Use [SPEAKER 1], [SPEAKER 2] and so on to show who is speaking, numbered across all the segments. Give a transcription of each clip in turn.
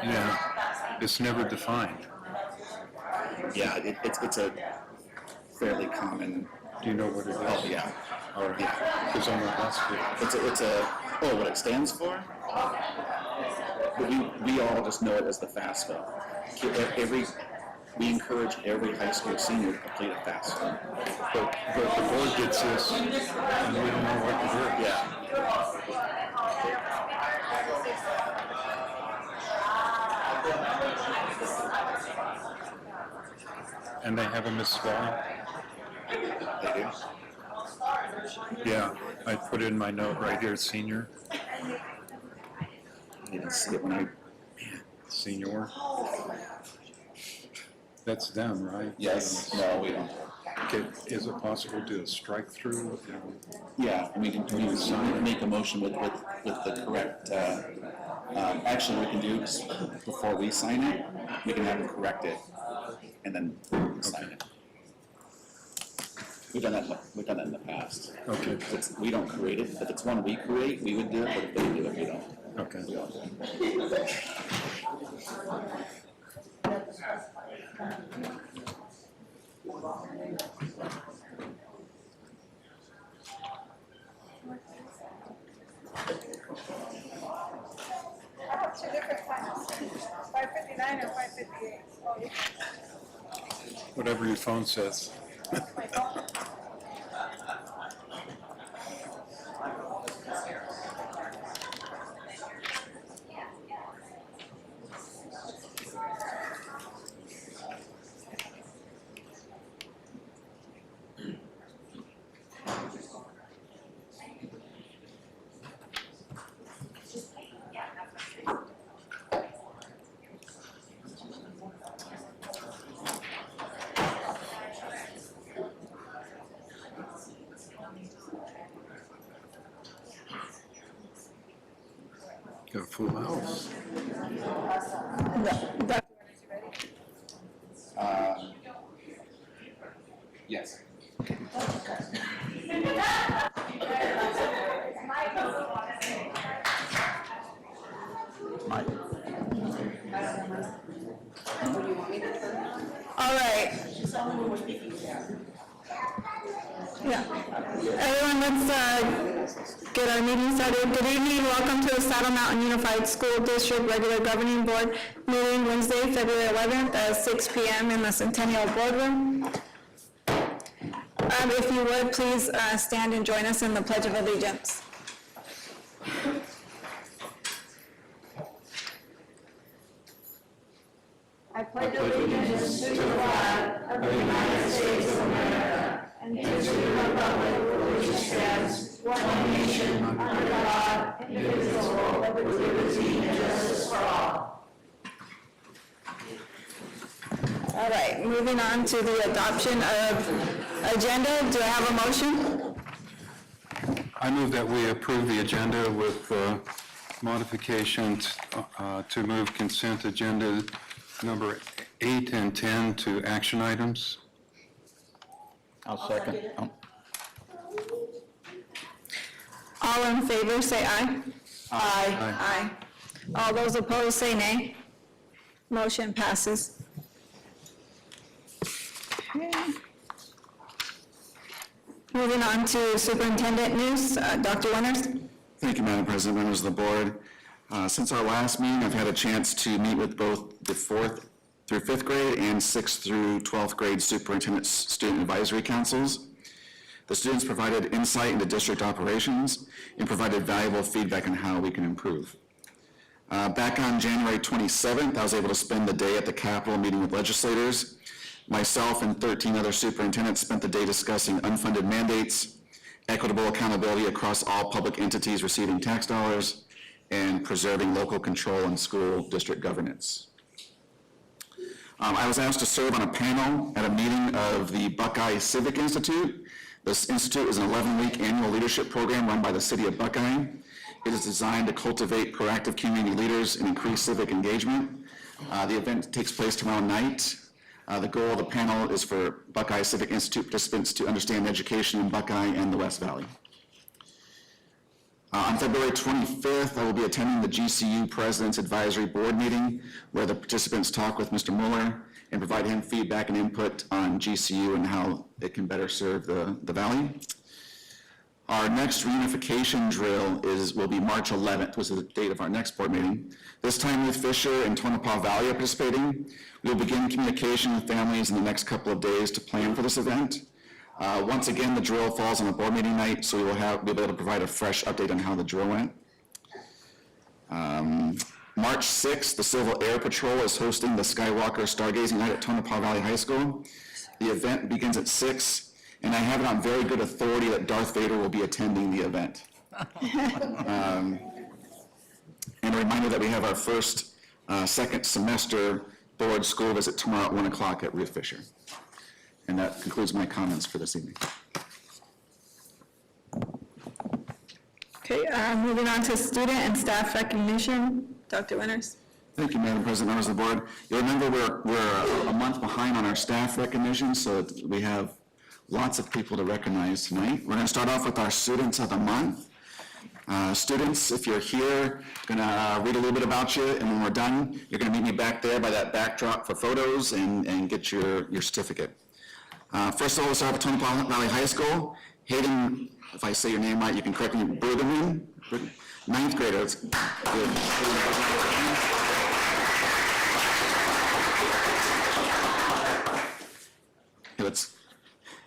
[SPEAKER 1] Yeah, it's never defined.
[SPEAKER 2] Yeah, it's a fairly common.
[SPEAKER 1] Do you know what it is?
[SPEAKER 2] Oh yeah.
[SPEAKER 1] All right. Yeah. Because I'm not
[SPEAKER 2] It's a what it stands for? But we all just know it as the FAFSA. We encourage every high school senior to complete a FAFSA.
[SPEAKER 1] But the board gets this, and we don't know what to do.
[SPEAKER 2] Yeah.
[SPEAKER 1] And they have a misspelling?
[SPEAKER 2] They do?
[SPEAKER 1] Yeah, I put in my note right here, senior.
[SPEAKER 2] I didn't see it when I...
[SPEAKER 1] Senior. That's them, right?
[SPEAKER 2] Yes. No, we don't.
[SPEAKER 1] Okay. Is it possible to do a strike through?
[SPEAKER 2] Yeah, we can make a motion with the correct... actually, we can do before we sign it, we can have them correct it and then sign it. We've done that in the past.
[SPEAKER 1] Okay.
[SPEAKER 2] We don't create it. If it's one we create, we would do it, but if they do it, we don't.
[SPEAKER 1] Okay.
[SPEAKER 2] We don't do it.
[SPEAKER 3] I have two different times, 5:59 or 5:58.
[SPEAKER 1] Whatever your phone says.
[SPEAKER 3] My phone.
[SPEAKER 1] Got a full house.
[SPEAKER 2] Yes.
[SPEAKER 4] All right. Yeah. Everyone, let's get our meeting started. Good evening. Welcome to the Saddle Mountain Unified School District Regular Governing Board meeting Wednesday, February 11th at 6 p.m. in the Centennial Boardroom. If you would, please stand and join us in the Pledge of Allegiance.
[SPEAKER 3] I pledge allegiance to the flag of the United States of America and to the republic for which it stands, one nation, under God, indivisible, with liberty and justice for all.
[SPEAKER 4] All right, moving on to the adoption of agenda. Do I have a motion?
[SPEAKER 1] I move that we approve the agenda with modifications to move consent agenda number 8 and 10 to action items.
[SPEAKER 2] I'll second.
[SPEAKER 4] All in favor, say aye. Aye.
[SPEAKER 1] Aye.
[SPEAKER 4] Aye. All those opposed, say nay. Motion passes. Okay. Moving on to superintendent news, Dr. Winters.
[SPEAKER 2] Thank you, Madam President, members of the board. Since our last meeting, I've had a chance to meet with both the 4th through 5th grade and 6th through 12th grade superintendent student advisory councils. The students provided insight into district operations and provided valuable feedback on how we can improve. Back on January 27th, I was able to spend the day at the Capitol meeting with legislators. Myself and 13 other superintendents spent the day discussing unfunded mandates, equitable accountability across all public entities receiving tax dollars, and preserving local control in school district governance. I was asked to serve on a panel at a meeting of the Buckeye Civic Institute. This institute is an 11-week annual leadership program run by the city of Buckeye. It is designed to cultivate proactive community leaders and increase civic engagement. The event takes place tomorrow night. The goal of the panel is for Buckeye Civic Institute participants to understand education in Buckeye and the West Valley. On February 25th, I will be attending the GCU President's Advisory Board meeting, where the participants talk with Mr. Mueller and provide him feedback and input on GCU and how it can better serve the Valley. Our next reunification drill will be March 11th, which is the date of our next board meeting. This time Ruth Fisher and Tonopah Valley are participating. We will begin communication with families in the next couple of days to plan for this event. Once again, the drill falls on a board meeting night, so we will be able to provide a fresh update on how the drill went. March 6th, the Civil Air Patrol is hosting the Skywalker Stargazing Night at Tonopah Valley High School. The event begins at 6, and I have it on very good authority that Darth Vader will be attending the event. And a reminder that we have our first second semester board school visit tomorrow at 1 o'clock at Ruth Fisher. And that concludes my comments for this evening.
[SPEAKER 4] Okay, moving on to student and staff recognition. Dr. Winters.
[SPEAKER 2] Thank you, Madam President, members of the board. You'll remember we're a month behind on our staff recognition, so we have lots of people to recognize tonight. We're going to start off with our students of the month. Students, if you're here, I'm going to read a little bit about you, and when we're done, you're going to meet me back there by that backdrop for photos and get your certificate. First of all, we'll start with Tonopah Valley High School. Hayden, if I say your name right, you can correct me, Bergman, 9th grader. That's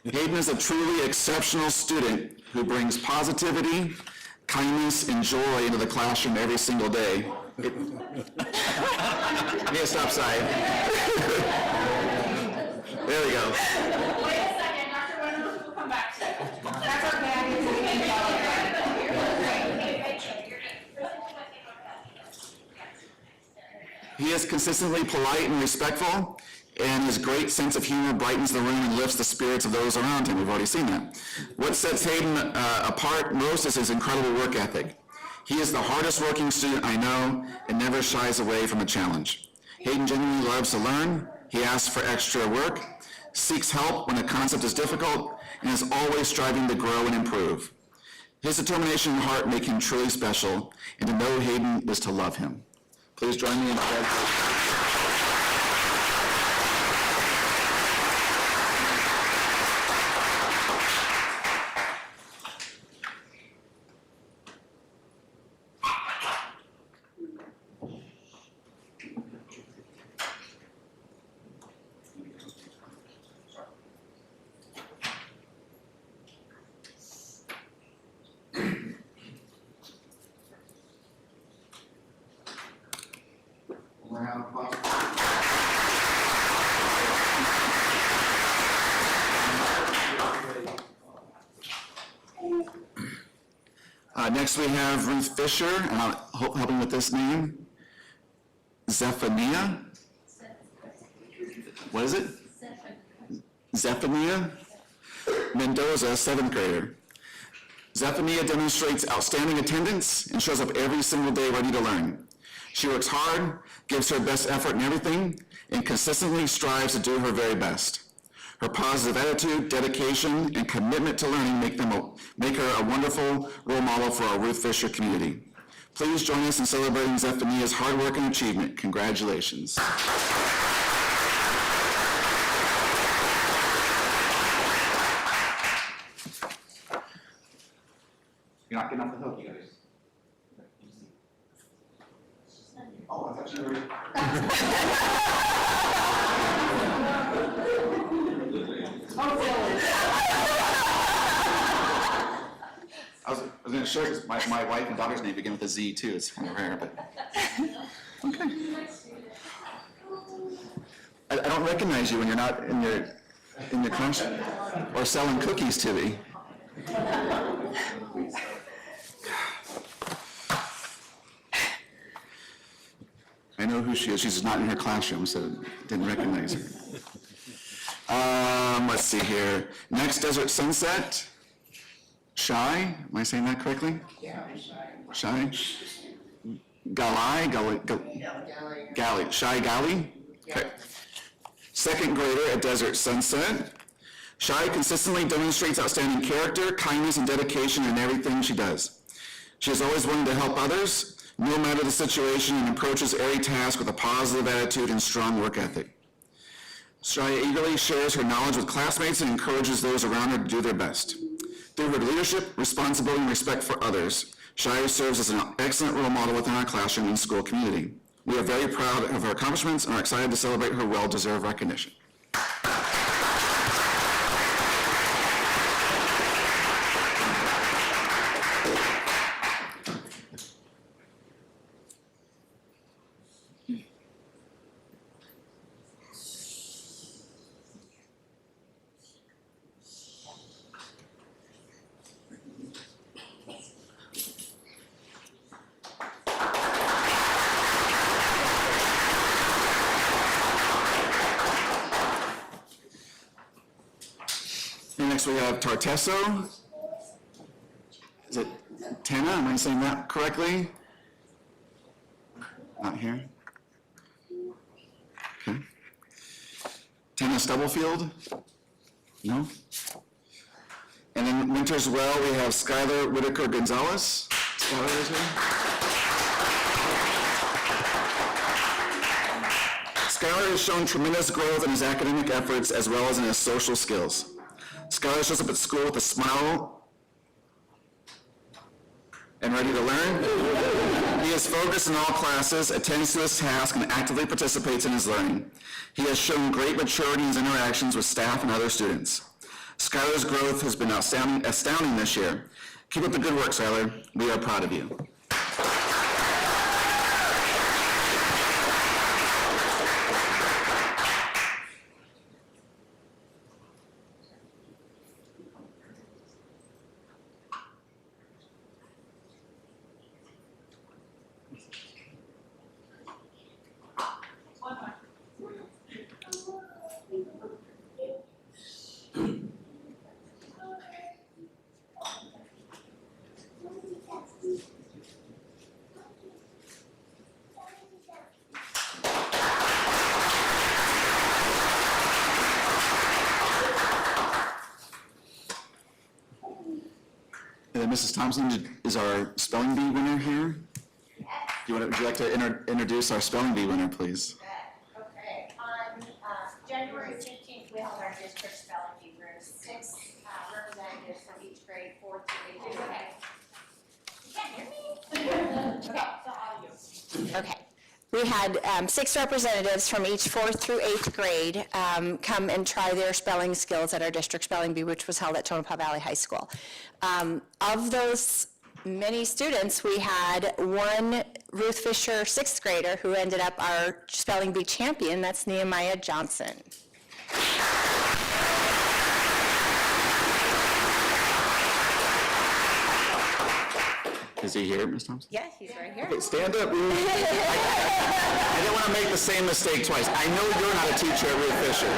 [SPEAKER 2] good. Hayden is a truly exceptional student who brings positivity, kindness, and joy into the classroom every single day. Give me a stop sign. There we go.
[SPEAKER 3] Wait a second, Dr. Winters will come back to you. That's
[SPEAKER 2] He is consistently polite and respectful, and his great sense of humor brightens the room and lifts the spirits of those around him. We've already seen that. What sets Hayden apart most is his incredible work ethic. He is the hardest working student I know and never shies away from a challenge. Hayden genuinely loves to learn. He asks for extra work, seeks help when a concept is difficult, and is always striving to grow and improve. His determination and heart make him truly special, and to know Hayden is to love him. Please join me in prayer. Next we have Ruth Fisher, and I'll help me with this name. Zephaniah? What is it? Zephaniah Mendoza, 7th grader. Zephaniah demonstrates outstanding attendance and shows up every single day ready to learn. She works hard, gives her best effort in everything, and consistently strives to do her very best. Her positive attitude, dedication, and commitment to learning make her a wonderful role model for our Ruth Fisher community. Please join us in celebrating Zephaniah's hard work and achievement. Congratulations. You're not getting off the hook, you guys. Oh, I thought you were... I was going to show you, my wife and daughter's name begin with a Z too. It's kind of rare, but okay. I don't recognize you when you're not in your class or selling cookies to me. I know who she is. She's not in her classroom, so didn't recognize her. Let's see here. Next, Desert Sunset. Shy, am I saying that correctly? Yeah, Shy. Gali. Shy Gali? Okay. 2nd grader at Desert Sunset. Shy consistently demonstrates outstanding character, kindness, and dedication in everything she does. She is always willing to help others, no matter the situation, and approaches every task with a positive attitude and strong work ethic. Shia eagerly shares her knowledge with classmates and encourages those around her to do their best. Through her leadership, responsibility, and respect for others, Shia serves as an excellent role model within our classroom and school community. We are very proud of her accomplishments and are excited to celebrate her well-deserved recognition. Next we have Tartesso. Is it Tana? Am I saying that correctly? Not here. Okay. Tana Stubblefield? No? And then Winters Well, we have Skylar Whitaker Gonzalez. Skylar is here. Skylar has shown tremendous growth in his academic efforts as well as in his social skills. Skylar shows up at school with a smile and ready to learn. He is focused in all classes, attends to his task, and actively participates in his learning. He has shown great maturity in his interactions with staff and other students. Skylar's growth has been astounding this year. Keep up the good work, Skylar. We are proud of you. And then Mrs. Thompson is our spelling bee winner here. Would you like to introduce our spelling bee winner, please?
[SPEAKER 3] Okay, on January 15th, we held our district spelling bee. We had 6 representatives from each grade, 4 through 8. Okay. You can't hear me? Okay, the audio. Okay. We had 6 representatives from each 4th through 8th grade come and try their spelling skills at our district spelling bee, which was held at Tonopah Valley High School. Of those many students, we had one Ruth Fisher 6th grader who ended up our spelling bee champion. That's Nehemiah Johnson.
[SPEAKER 2] Is he here, Ms. Thompson?
[SPEAKER 3] Yeah, he's right here.
[SPEAKER 2] Okay, stand up. I didn't want to make the same mistake twice. I know you're not a teacher at Ruth Fisher.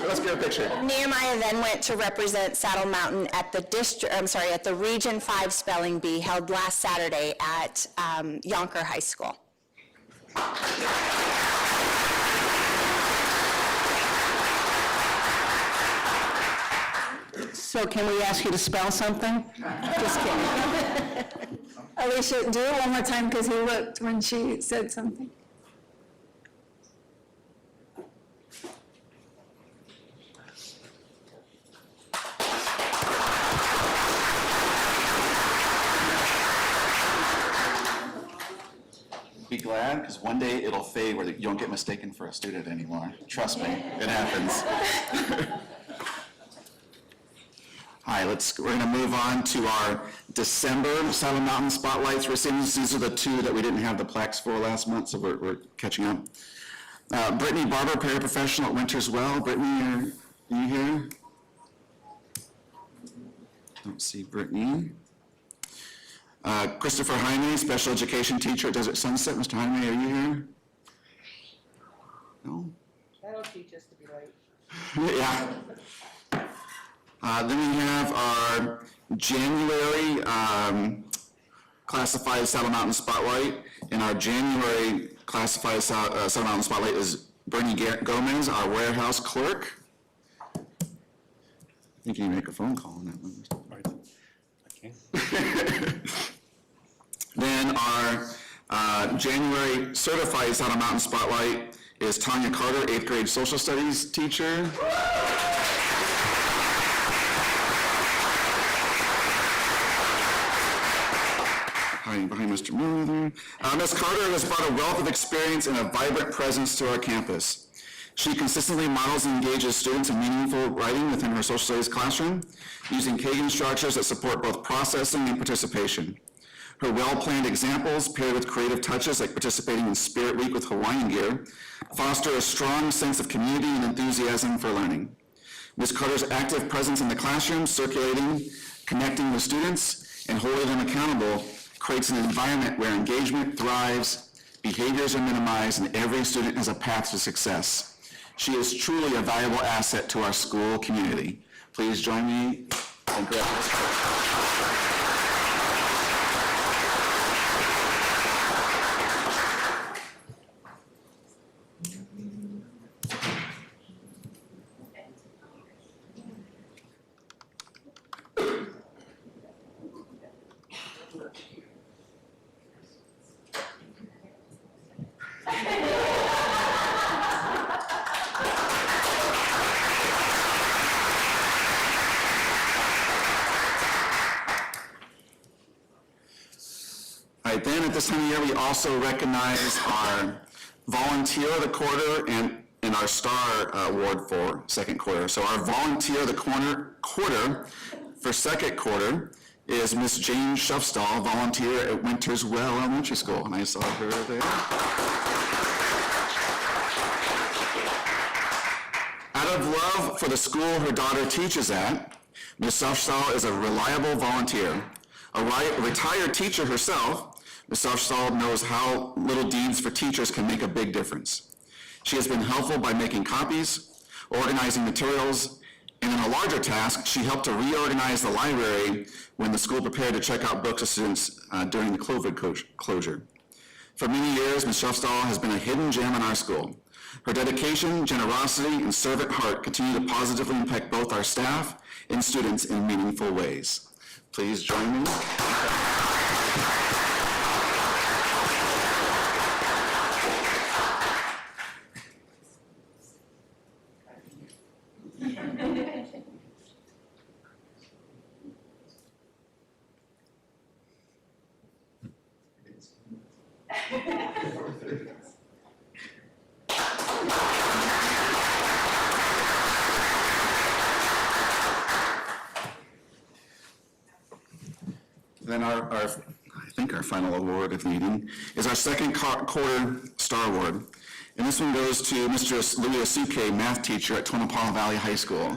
[SPEAKER 2] Let's get a picture.
[SPEAKER 3] Nehemiah then went to represent Saddle Mountain at the Region 5 Spelling Bee held last Saturday at Yonker High School.
[SPEAKER 4] So can we ask you to spell something? Just kidding. Alicia, do it one more time because he looked when she said something.
[SPEAKER 2] Be glad, because one day it'll fade where you don't get mistaken for a student anymore. Trust me, it happens. All right, we're going to move on to our December Saddle Mountain Spotlights recipients. These are the 2 that we didn't have the plaques for last month, so we're catching up. Brittany Barber, paraprofessional at Winters Well. Brittany, are you here? Don't see Brittany. Christopher Jaime, special education teacher at Desert Sunset. Mr. Jaime, are you here? No?
[SPEAKER 5] That'll teach us to be late.
[SPEAKER 2] Yeah. Then we have our January classified Saddle Mountain Spotlight, and our January classified Saddle Mountain Spotlight is Bernie Gomez, our warehouse clerk. I think you need to make a phone call on that one. Then our January certified Saddle Mountain Spotlight is Tanya Carter, 8th grade social studies teacher. Hiding behind Mr. Miller. Ms. Carter has brought a wealth of experience and a vibrant presence to our campus. She consistently models and engages students in meaningful writing within her social studies classroom, using Kagan structures that support both processing and participation. Her well-planned examples, paired with creative touches like participating in Spirit Week with Hawaiian gear, foster a strong sense of community and enthusiasm for learning. Ms. Carter's active presence in the classroom, circulating, connecting with students, and holding them accountable creates an environment where engagement thrives, behaviors are minimized, and every student has a path to success. She is truly a valuable asset to our school community. Please join me in congratulating Ms. Carter. Then at this time of year, we also recognize our Volunteer of the Quarter and our Star Award for second quarter. So our Volunteer of the Quarter for second quarter is Miss Jane Shuffstall, volunteer at Winters Well Elementary School, and I saw her there. Out of love for the school her daughter teaches at, Ms. Shuffstall is a reliable volunteer. A retired teacher herself, Ms. Shuffstall knows how little deeds for teachers can make a big difference. She has been helpful by making copies, organizing materials, and in a larger task, she helped to reorganize the library when the school prepared to check out books to students during the COVID closure. For many years, Ms. Shuffstall has been a hidden gem in our school. Her dedication, generosity, and servant heart continue to positively impact both our staff and students in meaningful ways. Please join me. Then I think our final award of the meeting is our second quarter Star Award. And this one goes to Mr. Louis Asuke, math teacher at Tonopah Valley High School.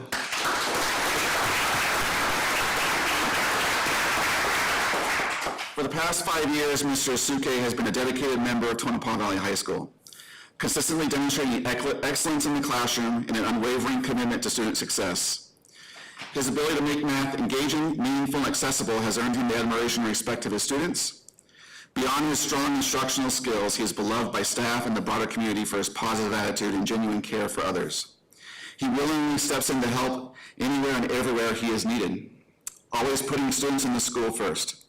[SPEAKER 2] For the past 5 years, Mr. Asuke has been a dedicated member of Tonopah Valley High School, consistently demonstrating excellence in the classroom and an unwavering commitment to student success. His ability to make math engaging, meaningful, and accessible has earned him the admiration and respect of his students. Beyond his strong instructional skills, he is beloved by staff and the broader community for his positive attitude and genuine care for others. He willingly steps in to help anywhere and everywhere he is needed, always putting students in the school first.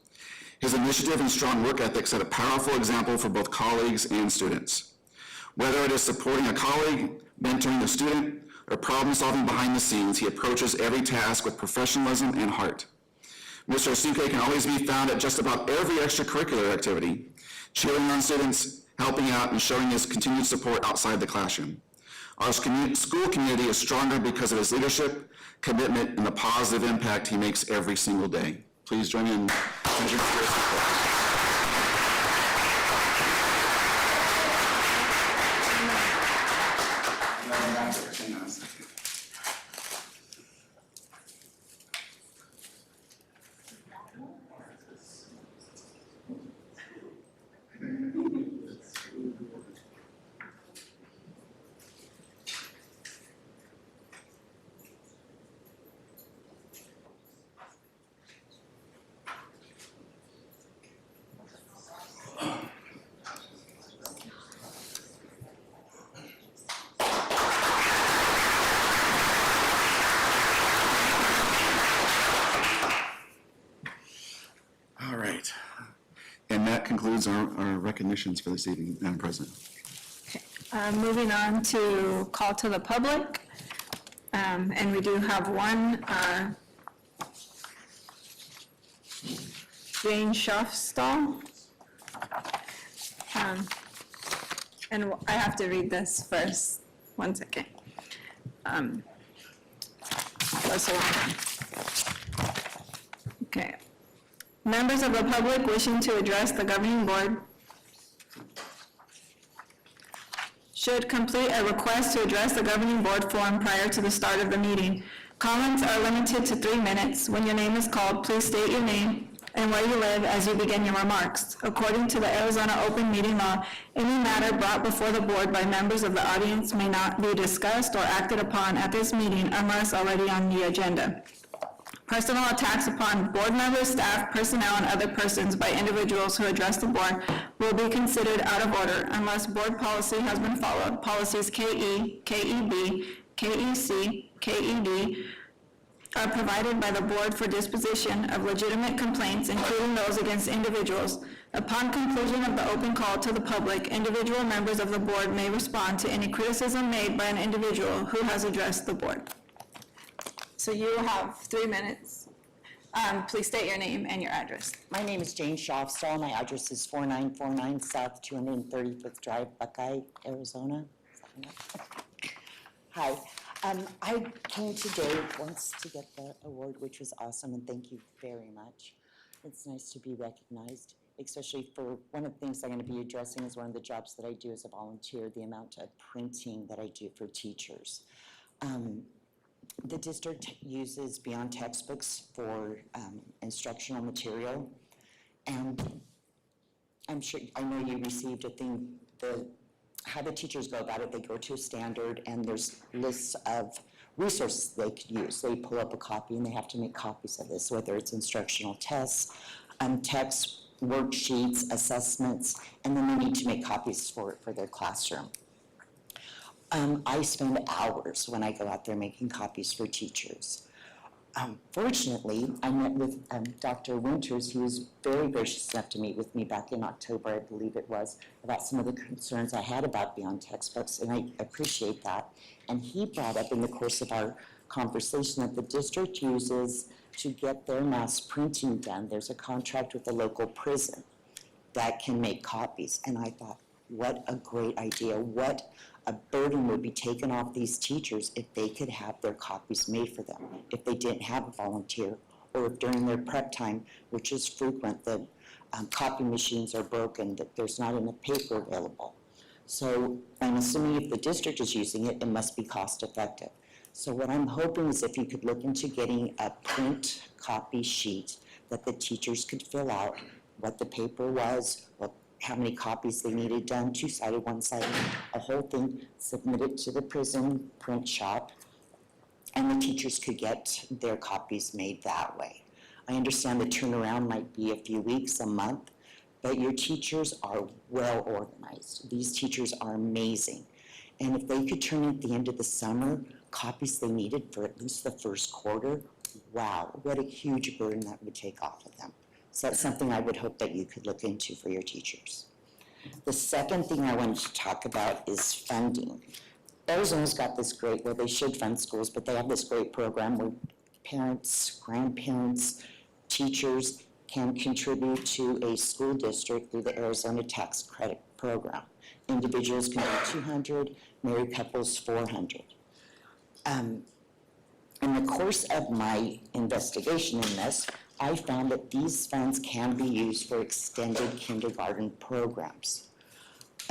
[SPEAKER 2] His initiative and strong work ethic set a powerful example for both colleagues and students. Whether it is supporting a colleague, mentoring a student, or problem solving behind the scenes, he approaches every task with professionalism and heart. Mr. Asuke can always be found at just about every extracurricular activity, cheering on students, helping out, and showing his continued support outside the classroom. Our school community is stronger because of his leadership, commitment, and the positive impact he makes every single day. Please join me in thanking for your support. concludes our recognitions for this evening, Madam President.
[SPEAKER 4] Moving on to call to the public. And we do have one, Jane Schaffstall. And I have to read this first. 1 second. Let's hold on. Okay. Members of the public wishing to address the governing board should complete a request to address the governing board form prior to the start of the meeting. Comments are limited to 3 minutes. When your name is called, please state your name and where you live as you begin your remarks. According to the Arizona Open Meeting Law, any matter brought before the board by members of the audience may not be discussed or acted upon at this meeting unless already on the agenda. Personal attacks upon board members, staff, personnel, and other persons by individuals who address the board will be considered out of order unless board policy has been followed. Policies KE, KEB, KEC, KED are provided by the board for disposition of legitimate complaints, including those against individuals. Upon conclusion of the open call to the public, individual members of the board may respond to any criticism made by an individual who has addressed the board. So you will have 3 minutes. Please state your name and your address.
[SPEAKER 6] My name is Jane Schaffstall. My address is 4949 South 235th Drive, Buckeye, Arizona. Hi. I came today once to get the award, which was awesome, and thank you very much. It's nice to be recognized, especially for one of the things I'm going to be addressing is one of the jobs that I do as a volunteer, the amount of printing that I do for teachers. The district uses beyond textbooks for instructional material, and I know you received a thing, how the teachers go about it, they go to a standard and there's lists of resources they could use. They pull up a copy and they have to make copies of this, whether it's instructional tests, texts, worksheets, assessments, and then they need to make copies for their classroom. I spend hours when I go out there making copies for teachers. Fortunately, I met with Dr. Winters, who was very gracious enough to meet with me back in October, I believe it was, about some of the concerns I had about beyond textbooks, and I appreciate that. And he brought up in the course of our conversation that the district uses to get their mass printing done. There's a contract with the local prison that can make copies, and I thought, what a great idea. What a burden would be taken off these teachers if they could have their copies made for them, if they didn't have a volunteer, or if during their prep time, which is frequent, the copy machines are broken, that there's not enough paper available. So I'm assuming if the district is using it, it must be cost effective. So what I'm hoping is if you could look into getting a print copy sheet that the teachers could fill out what the paper was, how many copies they needed done, 2-sided, 1-sided, a whole thing, submit it to the prison print shop, and the teachers could get their copies made that way. I understand the turnaround might be a few weeks, a month, but your teachers are well organized. These teachers are amazing. And if they could turn at the end of the summer copies they needed for at least the first quarter, wow, what a huge burden that would take off of them. So that's something I would hope that you could look into for your teachers. The second thing I wanted to talk about is funding. Arizona's got this great, well, they should fund schools, but they have this great program where parents, grandparents, teachers can contribute to a school district through the Arizona Tax Credit Program. Individuals can do $200, married couples $400. In the course of my investigation in this, I found that these funds can be used for extended kindergarten programs.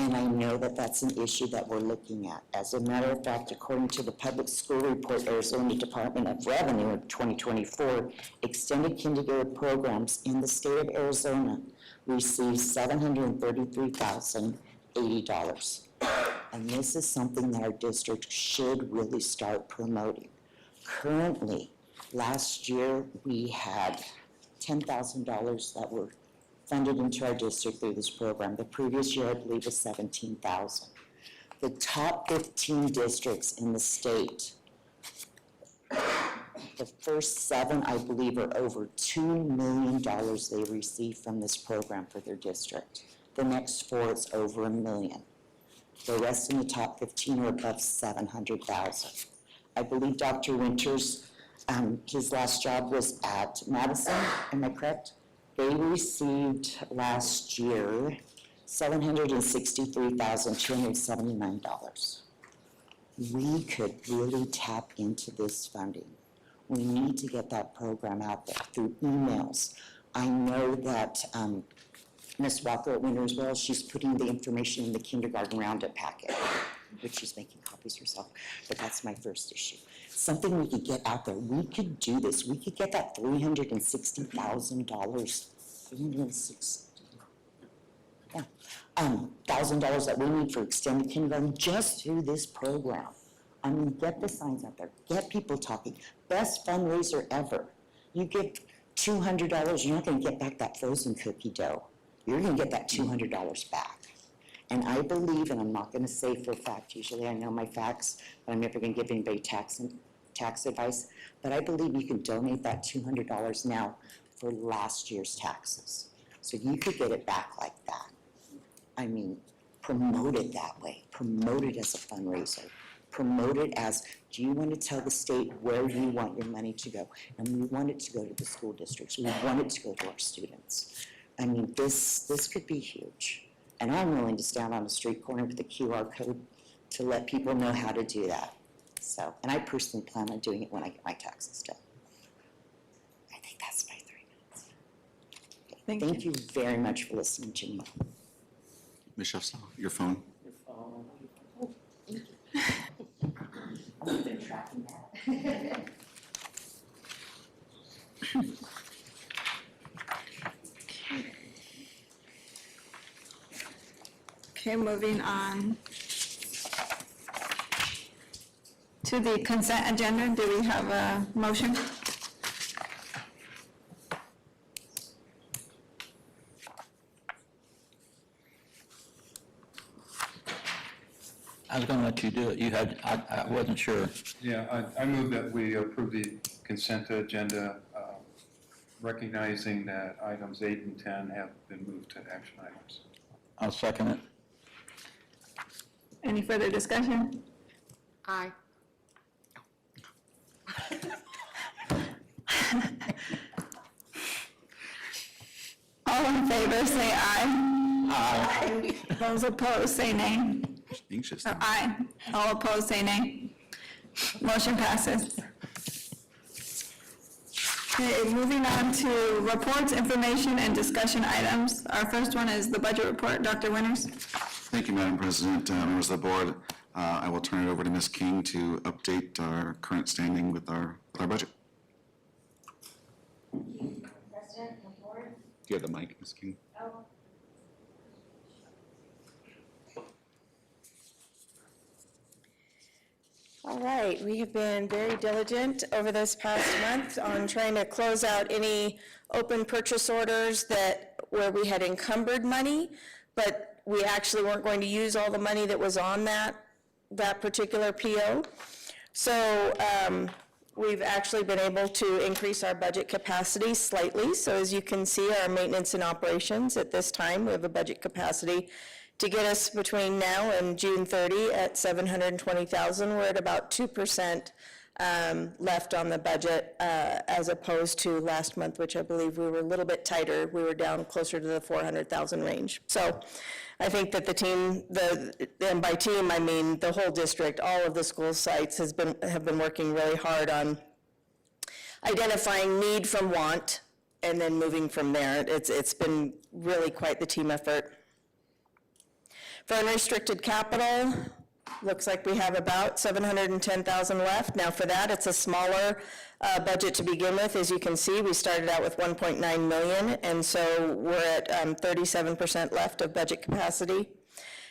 [SPEAKER 6] And I know that that's an issue that we're looking at. As a matter of fact, according to the Public School Report, Arizona Department of Revenue of 2024, extended kindergarten programs in the state of Arizona receive $733,080. And this is something that our district should really start promoting. Currently, last year, we had $10,000 that were funded into our district through this program. The previous year, I believe, was $17,000. The top 15 districts in the state The first 7, I believe, are over $2 million they received from this program for their district. The next 4 is over $1 million. The rest in the top 15 are above $700,000. I believe Dr. Winters, his last job was at Madison, am I correct? They received last year $763,279. We could really tap into this funding. We need to get that program out there through emails. I know that Ms. Walker at Wintersville, she's putting the information in the kindergarten roundup packet, which she's making copies herself, but that's my first issue. Something we could get out there. We could do this. We could get that $360,000, $1,000 that we need for extended kindergarten just through this program. I mean, get the signs out there, get people talking. Best fundraiser ever. You give $200, you're not gonna get back that frozen cookie dough. You're gonna get that $200 back. And I believe, and I'm not gonna say for a fact, usually I know my facts, but I'm never gonna give anybody tax advice, but I believe you can donate that $200 now for last year's taxes. So you could get it back like that. I mean, promote it that way. Promote it as a fundraiser. Promote it as, do you want to tell the state where you want your money to go? And we want it to go to the school districts. We want it to go to our students. I mean, this could be huge. And I'm willing to stand on a street corner with a QR code to let people know how to do that. So, and I personally plan on doing it when I get my taxes done. I think that's my 3 minutes. Thank you very much for listening to me.
[SPEAKER 2] Ms. Shefsall, your phone.
[SPEAKER 6] I've been tracking that.
[SPEAKER 4] Okay, moving on to the consent agenda. Do we have a motion?
[SPEAKER 7] I was gonna let you do it. You had, I wasn't sure.
[SPEAKER 1] Yeah, I move that we approve the consent agenda, recognizing that items 8 and 10 have been moved to action items.
[SPEAKER 7] I'll second it.
[SPEAKER 4] Any further discussion?
[SPEAKER 5] Aye.
[SPEAKER 4] All in favor, say aye. Aye. Those opposed, say nay.
[SPEAKER 2] Anxious.
[SPEAKER 4] Or aye. All opposed, say nay. Motion passes. Okay, moving on to reports, information, and discussion items. Our first one is the budget report. Dr. Winters.
[SPEAKER 2] Thank you, Madam President, members of the board. I will turn it over to Ms. King to update our current standing with our budget.
[SPEAKER 3] President, the board.
[SPEAKER 2] Do you have the mic, Ms. King?
[SPEAKER 3] Oh.
[SPEAKER 5] All right, we have been very diligent over this past month on trying to close out any open purchase orders where we had encumbered money, but we actually weren't going to use all the money that was on that particular PO. So we've actually been able to increase our budget capacity slightly. So as you can see, our maintenance and operations at this time, we have a budget capacity to get us between now and June 30 at $720,000. We're at about 2% left on the budget as opposed to last month, which I believe we were a little bit tighter. We were down closer to the 400,000 range. So I think that the team, and by team I mean the whole district, all of the school sites have been working really hard on identifying need from want and then moving from there. It's been really quite the team effort. For unrestricted capital, looks like we have about $710,000 left. Now for that, it's a smaller budget to begin with. As you can see, we started out with 1.9 million, and so we're at 37% left of budget capacity.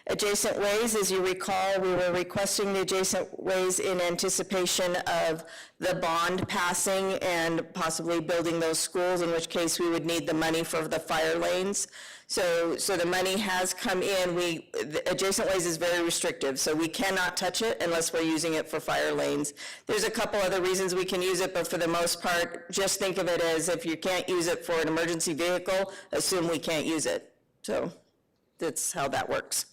[SPEAKER 5] Adjacent ways, as you recall, we were requesting the adjacent ways in anticipation of the bond passing and possibly building those schools, in which case we would need the money for the fire lanes. So the money has come in. The adjacent ways is very restrictive, so we cannot touch it unless we're using it for fire lanes. There's a couple other reasons we can use it, but for the most part, just think of it as if you can't use it for an emergency vehicle, assume we can't use it. So that's how that works.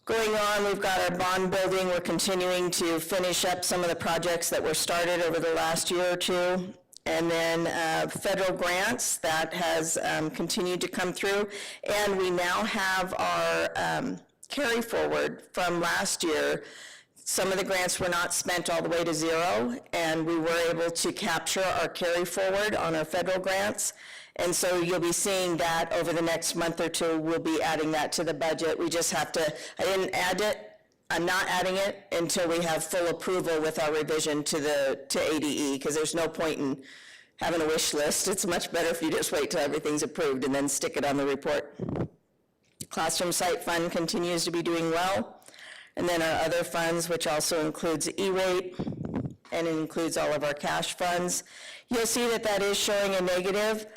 [SPEAKER 5] Going on, we've got our bond building. We're continuing to finish up some of the projects that were started over the last year or two. And then federal grants, that has continued to come through. And we now have our carry forward from last year. Some of the grants were not spent all the way to zero, and we were able to capture our carry forward on our federal grants. And so you'll be seeing that over the next month or two. We'll be adding that to the budget. We just have to, I didn't add it, I'm not adding it until we have full approval with our revision to ADE, because there's no point in having a wish list. It's much better if you just wait till everything's approved and then stick it on the report. Classroom site fund continues to be doing well. And then our other funds, which also includes E-rate, and it includes all of our cash funds. You'll see that that is showing a negative.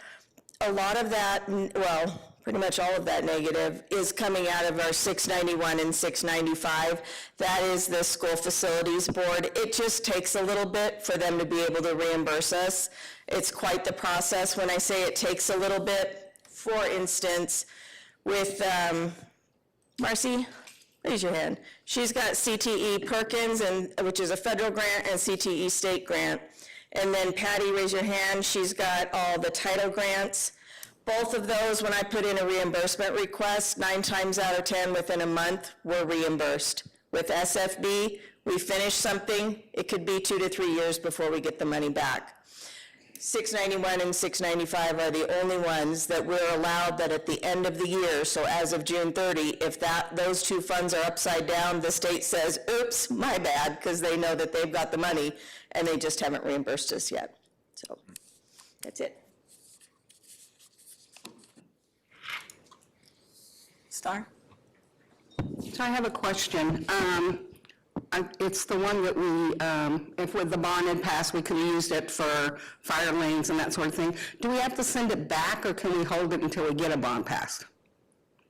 [SPEAKER 5] A lot of that, well, pretty much all of that negative is coming out of our 691 and 695. That is the school facilities board. It just takes a little bit for them to be able to reimburse us. It's quite the process. When I say it takes a little bit, for instance, with Marcy, raise your hand. She's got CTE Perkins, which is a federal grant, and CTE state grant. And then Patty, raise your hand, she's got all the title grants. Both of those, when I put in a reimbursement request, 9 times out of 10 within a month, we're reimbursed. With SFB, we finish something, it could be 2 to 3 years before we get the money back. 691 and 695 are the only ones that we're allowed that at the end of the year, so as of June 30, if those two funds are upside down, the state says, oops, my bad, because they know that they've got the money, and they just haven't reimbursed us yet. So that's it. Star?
[SPEAKER 8] So I have a question. It's the one that we, if with the bond had passed, we could have used it for fire lanes and that sort of thing. Do we have to send it back, or can we hold it until we get a bond passed?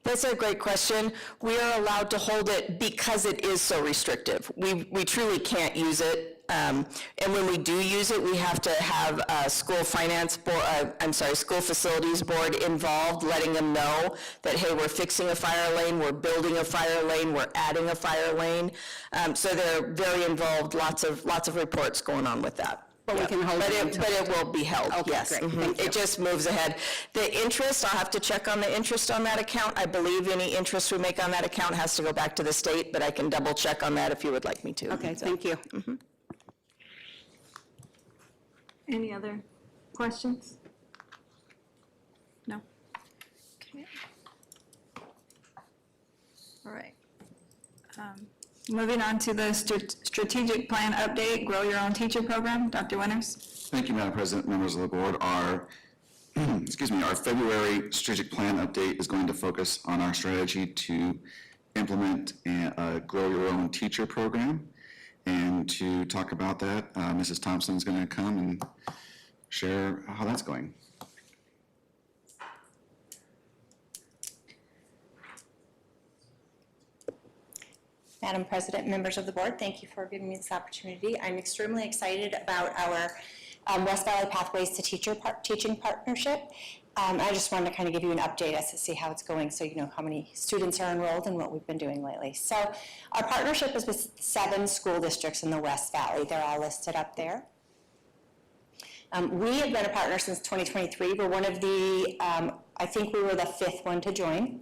[SPEAKER 5] That's a great question. We are allowed to hold it because it is so restrictive. We truly can't use it. And when we do use it, we have to have a school school facilities board involved, letting them know that, hey, we're fixing a fire lane, we're building a fire lane, we're adding a fire lane. So they're very involved, lots of reports going on with that.
[SPEAKER 8] But we can hold it
[SPEAKER 5] But it will be held,
[SPEAKER 8] Okay,
[SPEAKER 5] yes.
[SPEAKER 8] great.
[SPEAKER 5] Mhm.
[SPEAKER 8] Thank you.
[SPEAKER 5] It just moves ahead. The interest, I'll have to check on the interest on that account. I believe any interest we make on that account has to go back to the state, but I can double check on that if you would like me to.
[SPEAKER 8] Okay,
[SPEAKER 5] So-
[SPEAKER 8] thank you.
[SPEAKER 4] Any other questions? No? Okay. All right. Moving on to the strategic plan update, Grow Your Own Teacher Program. Dr. Winters?
[SPEAKER 2] Thank you, Madam President, members of the board. Our February strategic plan update is going to focus on our strategy to implement a Grow Your Own Teacher program. And to talk about that, Mrs. Thompson is going to come and share how that's going.
[SPEAKER 9] Madam President, members of the board, thank you for giving me this opportunity. I'm extremely excited about our West Valley Pathways to Teaching Partnership. I just wanted to kind of give you an update as to see how it's going, so you know how many students are enrolled and what we've been doing lately. So our partnership is with 7 school districts in the West Valley. They're all listed up there. We have been a partner since 2023. We're one of the, I think we were the 5th one to join.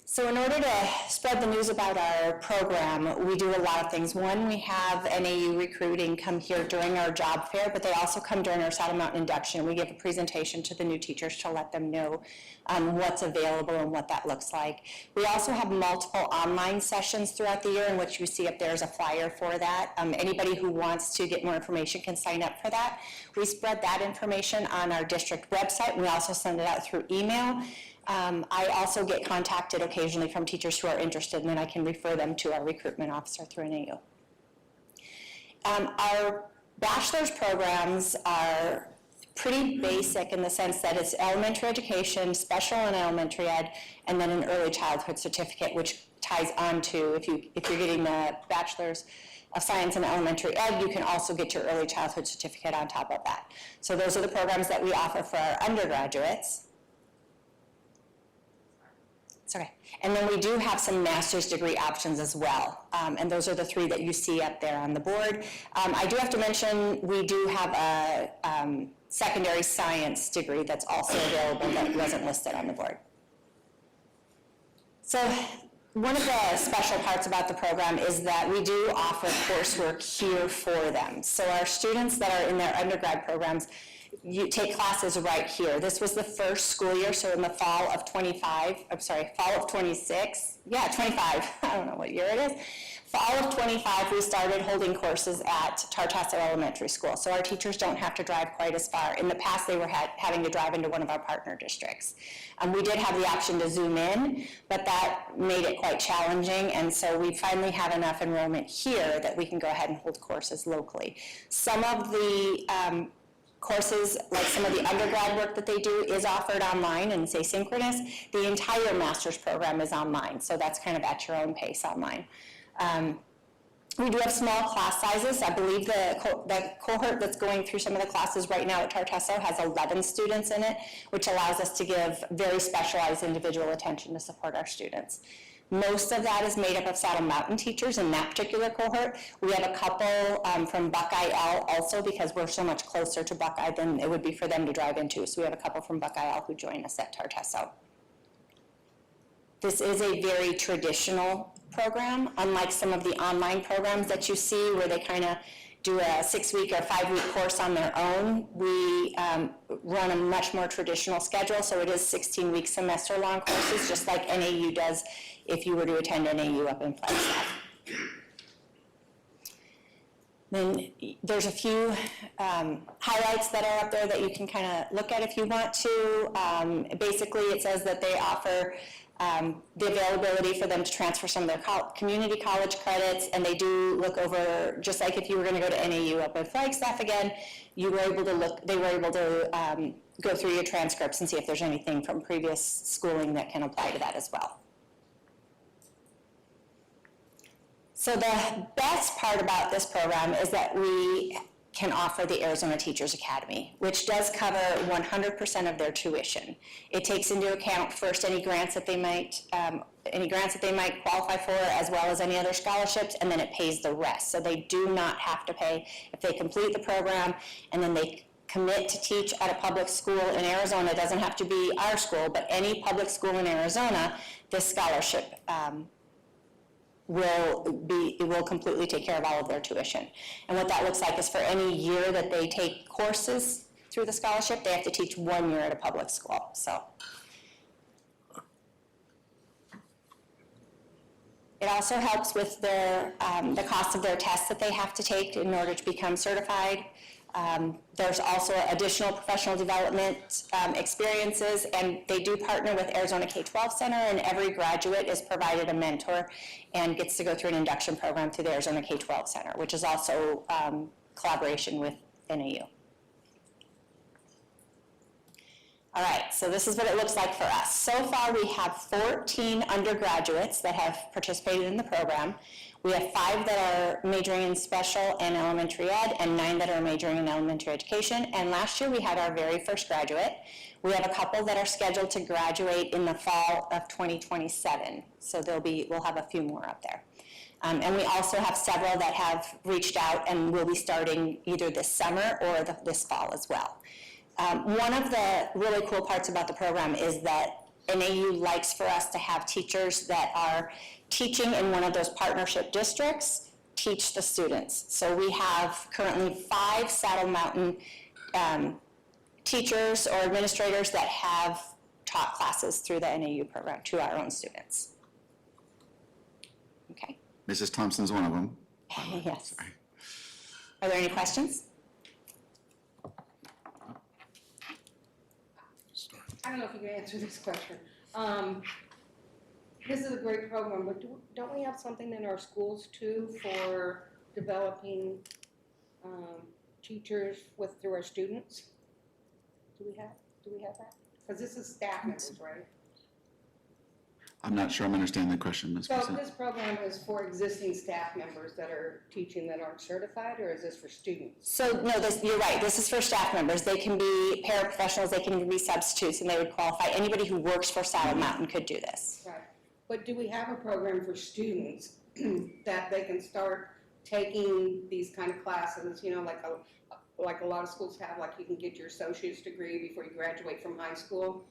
[SPEAKER 9] So in order to spread the news about our program, we do a lot of things. One, we have NAU recruiting come here during our job fair, but they also come during our Saddle Mountain induction. We give a presentation to the new teachers to let them know what's available and what that looks like. We also have multiple online sessions throughout the year, in which you see up there is a flyer for that. Anybody who wants to get more information can sign up for that. We spread that information on our district website. We also send it out through email. I also get contacted occasionally from teachers who are interested, and then I can refer them to our recruitment officer through NAU. Our bachelor's programs are pretty basic in the sense that it's elementary education, special and elementary ed, and then an early childhood certificate, which ties on to, if you're getting the bachelor's of science in elementary ed, you can also get your early childhood certificate on top of that. So those are the programs that we offer for our undergraduates. It's okay. And then we do have some master's degree options as well. And those are the three that you see up there on the board. I do have to mention, we do have a secondary science degree that's also available that wasn't listed on the board. So one of the special parts about the program is that we do offer coursework here for them. So our students that are in their undergrad programs, you take classes right here. This was the first school year, so in the fall of 25, I'm sorry, fall of 26, yeah, 25, I don't know what year it is. Fall of 25, we started holding courses at Tartasso Elementary School, so our teachers don't have to drive quite as far. In the past, they were having to drive into one of our partner districts. We did have the option to Zoom in, but that made it quite challenging, and so we finally have enough enrollment here that we can go ahead and hold courses locally. Some of the courses, like some of the undergrad work that they do, is offered online and it's asynchronous. The entire master's program is online, so that's kind of at your own pace online. We do have small class sizes. I believe the cohort that's going through some of the classes right now at Tartasso has 11 students in it, which allows us to give very specialized individual attention to support our students. Most of that is made up of Saddle Mountain teachers in that particular cohort. We have a couple from Buckeye L also, because we're so much closer to Buckeye than it would be for them to drive into. So we have a couple from Buckeye L who join us at Tartasso. This is a very traditional program, unlike some of the online programs that you see where they kind of do a 6-week or 5-week course on their own. We run a much more traditional schedule, so it is 16-week semester-long courses, just like NAU does if you were to attend NAU up in Flagstaff. Then there's a few highlights that are up there that you can kind of look at if you want to. Basically, it says that they offer the availability for them to transfer some of their community college credits, and they do look over, just like if you were going to go to NAU up in Flagstaff again, they were able to go through your transcripts and see if there's anything from previous schooling that can apply to that as well. So the best part about this program is that we can offer the Arizona Teachers Academy, which does cover 100% of their tuition. It takes into account first any grants that they might qualify for, as well as any other scholarships, and then it pays the rest. So they do not have to pay if they complete the program and then they commit to teach at a public school in Arizona. It doesn't have to be our school, but any public school in Arizona, this scholarship will completely take care of all of their tuition. And what that looks like is for any year that they take courses through the scholarship, they have to teach 1 year at a public school. So it also helps with their the cost of their tests that they have to take in order to become certified. There's also additional professional development experiences, and they do partner with Arizona K-12 Center, and every graduate is provided a mentor and gets to go through an induction program through the Arizona K-12 Center, which is also collaboration with NAU. All right, so this is what it looks like for us. So far, we have 14 undergraduates that have participated in the program. We have 5 that are majoring in special and elementary ed, and 9 that are majoring in elementary education. And last year, we had our very first graduate. We have a couple that are scheduled to graduate in the fall of 2027. So we'll have a few more up there. And we also have several that have reached out and will be starting either this summer or this fall as well. One of the really cool parts about the program is that NAU likes for us to have teachers that are teaching in one of those partnership districts teach the students. So we have currently 5 Saddle Mountain teachers or administrators that have taught classes through the NAU program to our own students. Okay.
[SPEAKER 2] Mrs. Thompson's one of them.
[SPEAKER 9] Yes. Sorry. Are there any questions?
[SPEAKER 3] I don't know if you can answer this question.
[SPEAKER 10] This is a great program, but don't we have something in our schools too for developing teachers through our students? Do we have that? Because this is staff members, right?
[SPEAKER 2] I'm not sure I'm understanding the question, Ms.
[SPEAKER 10] So
[SPEAKER 2] President.
[SPEAKER 10] this program is for existing staff members that are teaching that aren't certified, or is this for students?
[SPEAKER 9] So, no, you're right, this is for staff members. They can be paraprofessionals, they can be substitutes, and they would qualify. Anybody who works for Saddle Mountain could do this.
[SPEAKER 10] Right. But do we have a program for students that they can start taking these kind of classes, you know, like a lot of schools have, like you can get your associate's degree before you graduate from high school?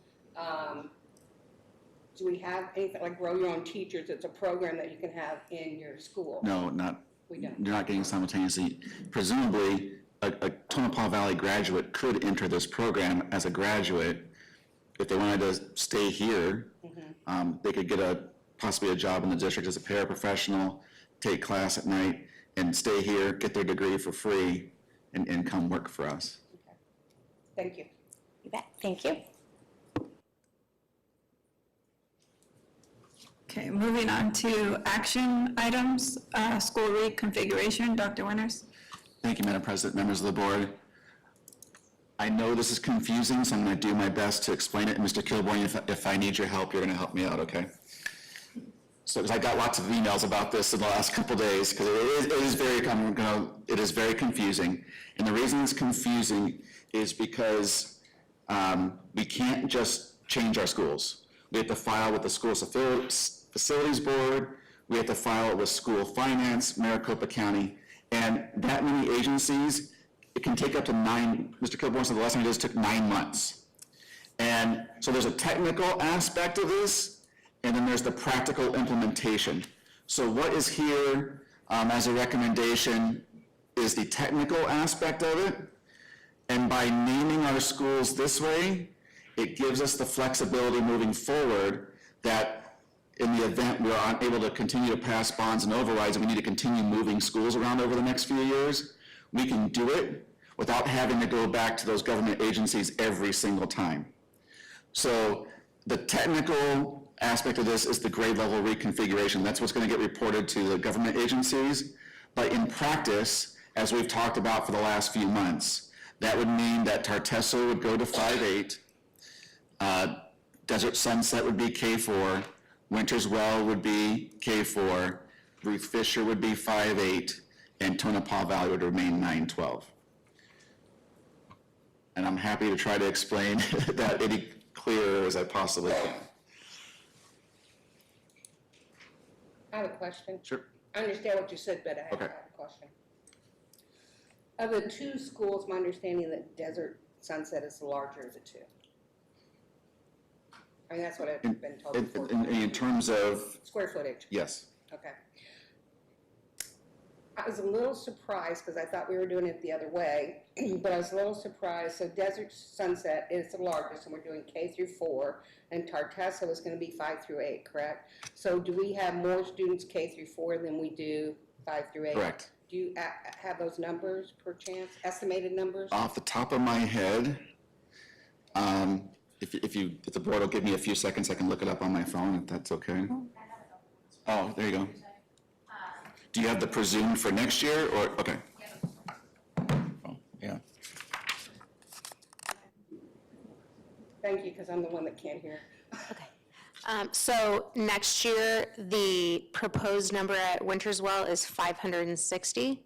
[SPEAKER 10] Do we have anything like Grow Your Own Teachers? It's a program that you can have in your school.
[SPEAKER 2] No, not,
[SPEAKER 10] We don't.
[SPEAKER 2] you're not getting simultaneously. Presumably, a Tonopah Valley graduate could enter this program as a graduate. If they wanted to stay here, they could get possibly a job in the district as a paraprofessional, take class at night, and stay here, get their degree for free, and come work for us.
[SPEAKER 10] Okay. Thank you.
[SPEAKER 9] You bet, thank you.
[SPEAKER 4] Okay, moving on to action items, school reconfiguration. Dr. Winters?
[SPEAKER 2] Thank you, Madam President, members of the board. I know this is confusing, so I'm going to do my best to explain it. And Mr. Kilbourne, if I need your help, you're going to help me out, okay? So, because I got lots of emails about this in the last couple days, because it is very confusing. And the reason it's confusing is because we can't just change our schools. We have to file with the School Facilities Board, we have to file it with School Finance, Maricopa County, and that many agencies, it can take up to Mr. Kilbourne said the last time he did this took 9 months. And so there's a technical aspect of this, and then there's the practical implementation. So what is here as a recommendation is the technical aspect of it, and by naming our schools this way, it gives us the flexibility moving forward that in the event we're unable to continue to pass bonds and overrides and we need to continue moving schools around over the next few years, we can do it without having to go back to those government agencies every single time. So the technical aspect of this is the grade level reconfiguration. That's what's going to get reported to the government agencies. But in practice, as we've talked about for the last few months, that would mean that Tartesso would go to 5-8, Desert Sunset would be K4, Winters Well would be K4, Ruth Fisher would be 5-8, and Tonopah Valley would remain 9-12. And I'm happy to try to explain that any clearer as I possibly can.
[SPEAKER 10] I have a question.
[SPEAKER 2] Sure.
[SPEAKER 10] I understand what you said, but I have
[SPEAKER 2] Okay.
[SPEAKER 10] a question. Of the two schools, my understanding that Desert Sunset is the larger of the two. I mean, that's what I've been told before.
[SPEAKER 2] In terms of,
[SPEAKER 10] Square footage,
[SPEAKER 2] yes.
[SPEAKER 10] okay. I was a little surprised, because I thought we were doing it the other way, but I was a little surprised. So Desert Sunset is the largest, and we're doing K-4, and Tartesso is going to be 5-8, correct? So do we have more students K-4 than we do 5-8?
[SPEAKER 2] Correct.
[SPEAKER 10] Do you have those numbers per chance, estimated numbers?
[SPEAKER 2] Off the top of my head, if the board will give me a few seconds, I can look it up on my phone, if that's okay. Oh, there you go. Do you have the presumed for next year, or, okay.
[SPEAKER 7] Oh, yeah.
[SPEAKER 10] Thank you, because I'm the one that can't hear.
[SPEAKER 11] So next year, the proposed number at Winters Well is 560,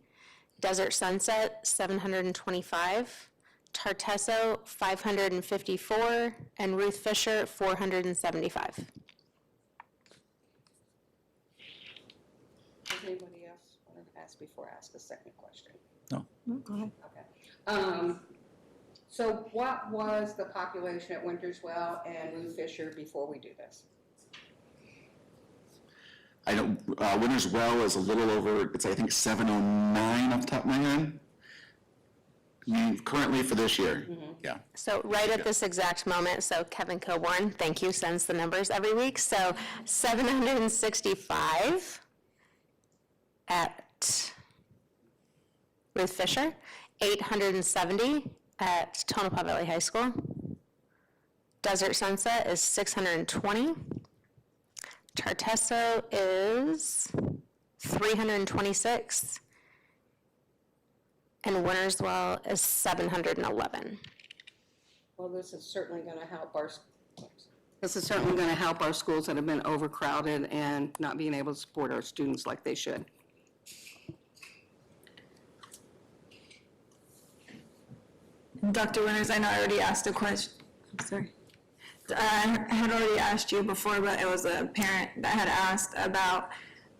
[SPEAKER 11] Desert Sunset, 725, Tartesso, 554, and Ruth Fisher, 475.
[SPEAKER 10] Does anybody else want to ask before I ask a second question?
[SPEAKER 7] No.
[SPEAKER 4] Go ahead.
[SPEAKER 10] Okay. So what was the population at Winters Well and Ruth Fisher before we do this?
[SPEAKER 2] I don't, Winters Well is a little over, it's I think 709 off the top of my head. I mean, currently for this year, yeah.
[SPEAKER 11] So right at this exact moment, so Kevin Coburn, thank you, sends the numbers every week. So 765 at Ruth Fisher, 870 at Tonopah Valley High School, Desert Sunset is 620. Tartesso is 326. And Winterswell is 711.
[SPEAKER 10] Well, this is certainly gonna help our,
[SPEAKER 8] This is certainly going to help our schools that have been overcrowded and not being able to support our students like they should.
[SPEAKER 4] Dr. Winters, I know I already asked a question, sorry. I had already asked you before, but it was a parent that had asked about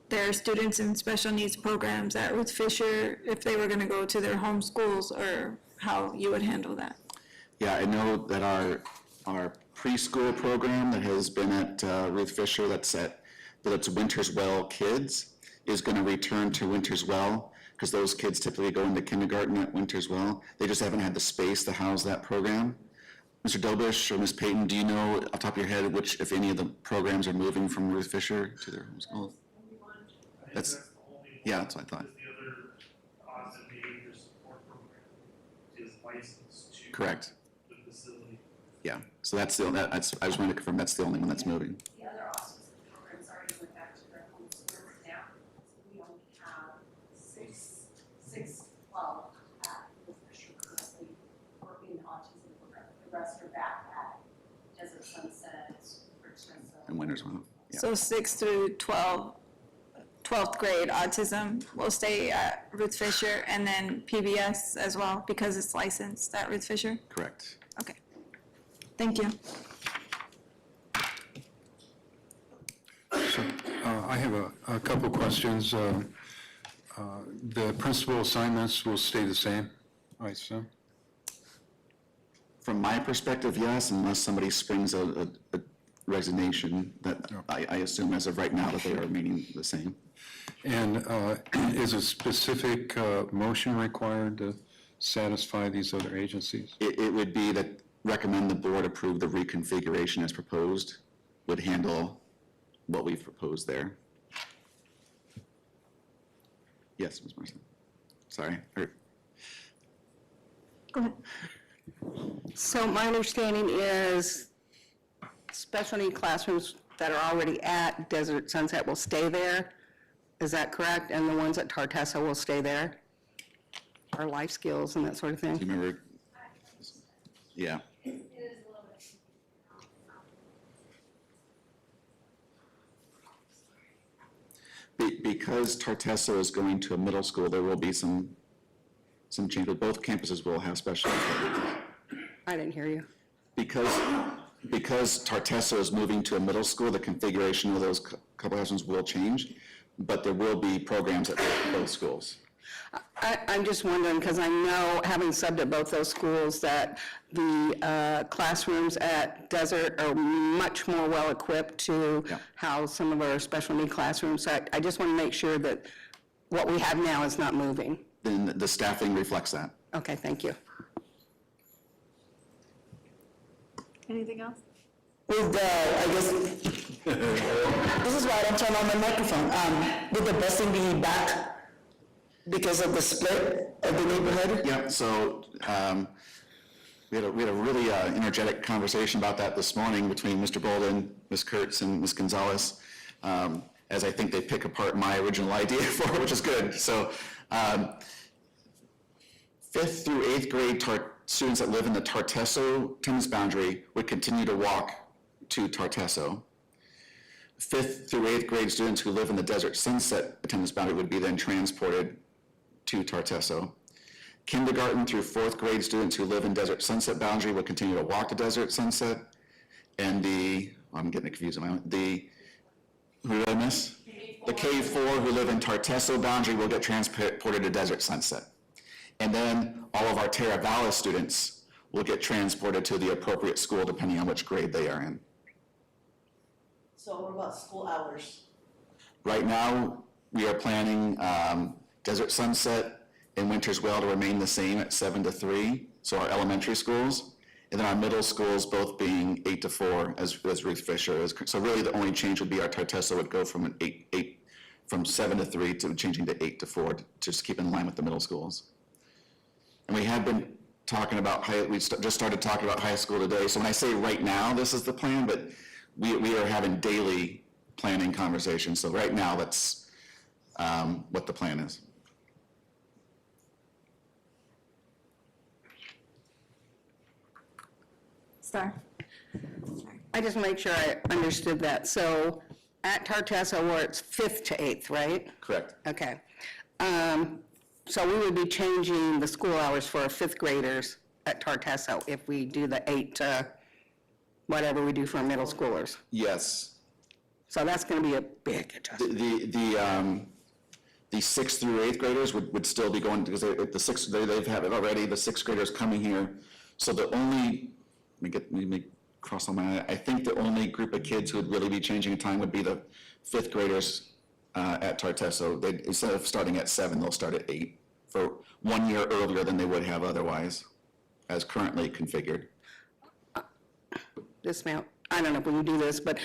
[SPEAKER 4] their students in special needs programs at Ruth Fisher, if they were gonna go to their home schools, or how you would handle that.
[SPEAKER 2] Yeah, I know that our preschool program that has been at Ruth Fisher, that's Winterswell Kids, is going to return to Winterswell, because those kids typically go into kindergarten at Winterswell. They just haven't had the space to house that program. Mr. Dobish or Ms. Payton, do you know off the top of your head which, if any of the programs are moving from Ruth Fisher to their home school? Yeah, that's what I thought.
[SPEAKER 12] The other positive behavior support program is licensed to
[SPEAKER 2] Correct.
[SPEAKER 12] the facility.
[SPEAKER 2] Yeah, so that's the, I just wanted to confirm that's the only one that's moving.
[SPEAKER 3] The other autism programs already went back to their home schools now. So we only have six 12 at the Fisher currently working the autism program. The rest are back at Desert Sunset, Richmond.
[SPEAKER 2] And Winterswell. Yeah.
[SPEAKER 4] So 6 through 12th grade autism will stay at Ruth Fisher, and then PBS as well, because it's licensed at Ruth Fisher?
[SPEAKER 2] Correct.
[SPEAKER 4] Okay. Thank you.
[SPEAKER 1] I have a couple questions. The principal assignments will stay the same, I assume?
[SPEAKER 2] From my perspective, yes, unless somebody springs a resignation, that I assume as of right now that they are remaining the same.
[SPEAKER 1] And is a specific motion required to satisfy these other agencies?
[SPEAKER 2] It would be that recommend the board approve the reconfiguration as proposed, would handle what we've proposed there. Yes, Ms. Marson. Sorry.
[SPEAKER 4] Go ahead.
[SPEAKER 8] So my understanding is special need classrooms that are already at Desert Sunset will stay there. Is that correct? And the ones at Tartessa will stay there? Our life skills and that sort of
[SPEAKER 2] Do
[SPEAKER 8] thing?
[SPEAKER 2] you remember? Yeah. Because Tartessa is going to a middle school, there will be some change, but both campuses will have special ed.
[SPEAKER 8] I didn't hear you.
[SPEAKER 2] Because Tartessa is moving to a middle school, the configuration of those couple classrooms will change, but there will be programs at both schools.
[SPEAKER 8] I'm just wondering, because I know, having subbed at both those schools, that the classrooms at Desert are much more well-equipped to
[SPEAKER 2] Yeah.
[SPEAKER 8] house some of our special need classrooms. So I just want to make sure that what we have now is not moving.
[SPEAKER 2] Then the staffing reflects that.
[SPEAKER 8] Okay, thank you.
[SPEAKER 4] Anything else?
[SPEAKER 13] With the, I guess, this is why I don't turn on my microphone. Would the busing be back because of the split of the neighborhood?
[SPEAKER 2] Yep, so we had a really energetic conversation about that this morning between Mr. Bolden, Ms. Kurtz, and Ms. Gonzalez, as I think they pick apart my original idea for it, which is good. So 5th through 8th grade students that live in the Tartesso attendance boundary would continue to walk to Tartesso. 5th through 8th grade students who live in the Desert Sunset attendance boundary would be then transported to Tartesso. Kindergarten through 4th grade students who live in Desert Sunset boundary will continue to walk to Desert Sunset. And I'm getting confused, who did I miss? The K-4 who live in Tartesso boundary will get transported to Desert Sunset. And then all of our Terra Vallis students will get transported to the appropriate school depending on which grade they are in.
[SPEAKER 13] So what about school hours?
[SPEAKER 2] Right now, we are planning Desert Sunset and Winterswell to remain the same at 7 to 3, so our elementary schools, and then our middle schools both being 8 to 4 as Ruth Fisher is. So really the only change would be our Tartessa would go from from 7 to 3 to changing to 8 to 4 to just keep in line with the middle schools. And we have been talking about just started talking about high school today. So when I say right now, this is the plan, but we are having daily planning conversations. So right now, that's what the plan is.
[SPEAKER 4] Star?
[SPEAKER 8] I just make sure I understood that. So at Tartessa, where it's 5th to 8th, right?
[SPEAKER 2] Correct.
[SPEAKER 8] Okay. So we would be changing the school hours for our 5th graders at Tartessa if we do the 8 to whatever we do for our middle schoolers.
[SPEAKER 2] Yes.
[SPEAKER 8] So that's going to be a big adjustment.
[SPEAKER 2] The 6th through 8th graders would still be going, because they've had it already, the 6th graders coming here. So the only, let me cross on my eye, I think the only group of kids who would really be changing time would be the 5th graders at Tartesso. Instead of starting at 7, they'll start at 8 for 1 year earlier than they would have otherwise, as currently configured.
[SPEAKER 8] Dismount. I don't know if we can do this, but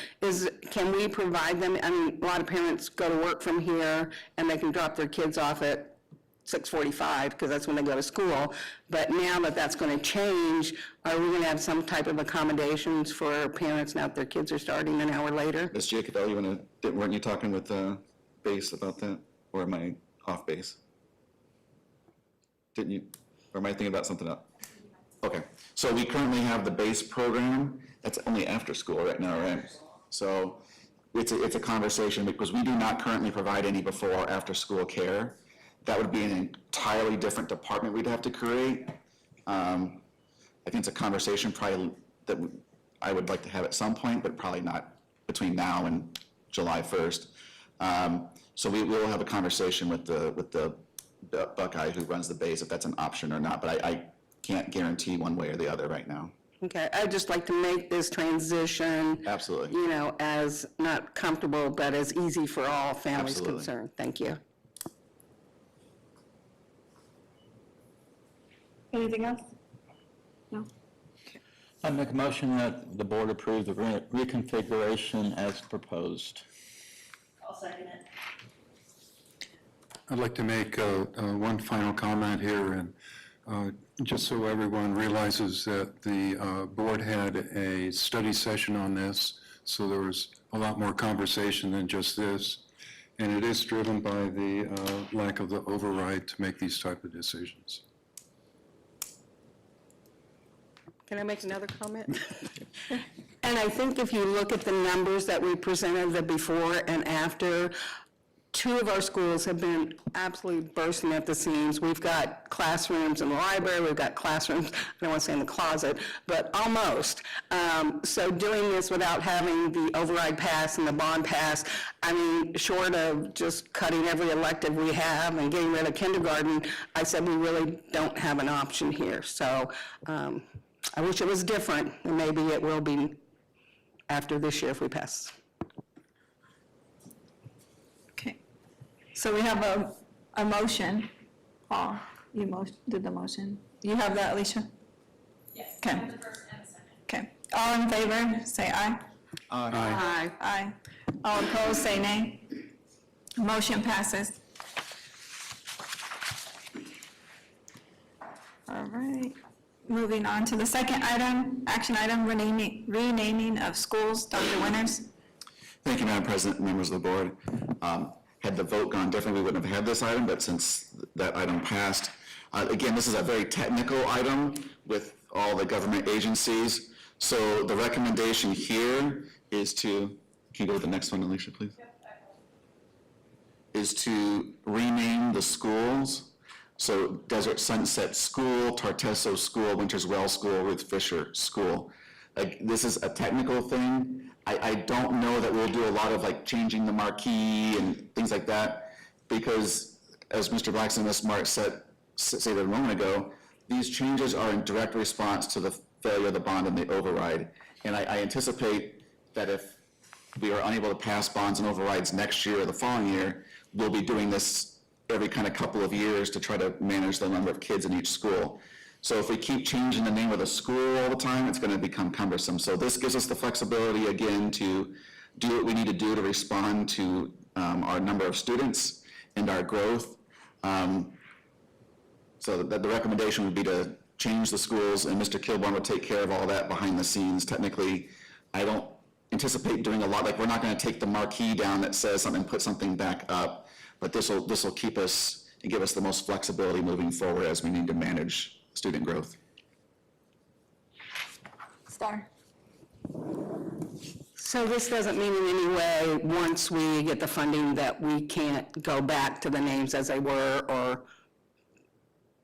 [SPEAKER 8] can we provide them, I mean, a lot of parents go to work from here and they can drop their kids off at 6:45 because that's when they go to school. But now that that's going to change, are we going to have some type of accommodations for parents now that their kids are starting an hour later?
[SPEAKER 2] Ms. Giacobelli, weren't you talking with base about that? Or am I off base? Didn't you, or am I thinking about something else? Okay, so we currently have the base program, that's only after school right now, right? So it's a conversation, because we do not currently provide any before or after school care. That would be an entirely different department we'd have to create. I think it's a conversation probably that I would like to have at some point, but probably not between now and July 1st. So we will have a conversation with the Buckeye who runs the base, if that's an option or not, but I can't guarantee one way or the other right now.
[SPEAKER 8] Okay, I'd just like to make this transition,
[SPEAKER 2] Absolutely.
[SPEAKER 8] you know, as not comfortable, but as easy for all families
[SPEAKER 2] Absolutely.
[SPEAKER 8] concerned. Thank you.
[SPEAKER 4] Anything else? No?
[SPEAKER 7] I make a motion that the board approve the reconfiguration as proposed.
[SPEAKER 3] I'll second it.
[SPEAKER 1] I'd like to make one final comment here, and just so everyone realizes that the board had a study session on this, so there was a lot more conversation than just this, and it is driven by the lack of the override to make these type of decisions.
[SPEAKER 8] Can I make another comment? And I think if you look at the numbers that we presented, the before and after, 2 of our schools have been absolutely bursting at the seams. We've got classrooms in the library, we've got classrooms, I don't want to say in the closet, but almost. So doing this without having the override pass and the bond pass, I mean, short of just cutting every elective we have and getting rid of kindergarten, I said we really don't have an option here. So I wish it was different, and maybe it will be after this year if we pass.
[SPEAKER 4] Okay. So we have a motion. Paul, you did the motion. You have that, Alicia?
[SPEAKER 3] Yes.
[SPEAKER 4] Okay.
[SPEAKER 3] The first and the second.
[SPEAKER 4] Okay. All in favor, say aye.
[SPEAKER 8] Aye.
[SPEAKER 4] Aye. All opposed, say nay. Motion passes. All right. Moving on to the second item, action item, renaming of schools. Dr. Winters?
[SPEAKER 2] Thank you, Madam President, and members of the board. Had the vote gone differently, we wouldn't have had this item, but since that item passed, again, this is a very technical item with all the government agencies. So the recommendation here is to, can you go to the next one, Alicia, please? Is to rename the schools. So Desert Sunset School, Tartesso School, Winters Well School, Ruth Fisher School. Like, this is a technical thing. I don't know that we'll do a lot of like changing the marquee and things like that, because as Mr. Blackson and Ms. Mark stated a moment ago, these changes are in direct response to the failure of the bond and the override. And I anticipate that if we are unable to pass bonds and overrides next year or the following year, we'll be doing this every kind of couple of years to try to manage the number of kids in each school. So if we keep changing the name of the school all the time, it's going to become cumbersome. So this gives us the flexibility, again, to do what we need to do to respond to our number of students and our growth. So that the recommendation would be to change the schools, and Mr. Kilborn would take care of all that behind the scenes. Technically, I don't anticipate doing a lot, like, we're not gonna take the marquee down that says something, put something back up, but this'll keep us and give us the most flexibility moving forward as we need to manage student growth.
[SPEAKER 4] Star?
[SPEAKER 8] So this doesn't mean in any way, once we get the funding, that we can't go back to the names as they were, or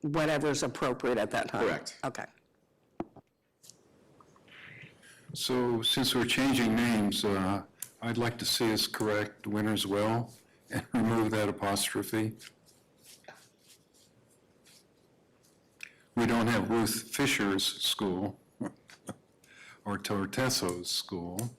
[SPEAKER 8] whatever's appropriate at that time?
[SPEAKER 2] Correct.
[SPEAKER 8] Okay.
[SPEAKER 1] So since we're changing names, I'd like to see us correct Winners Well and remove that apostrophe. We don't have Ruth Fisher's school or Tortesso's school.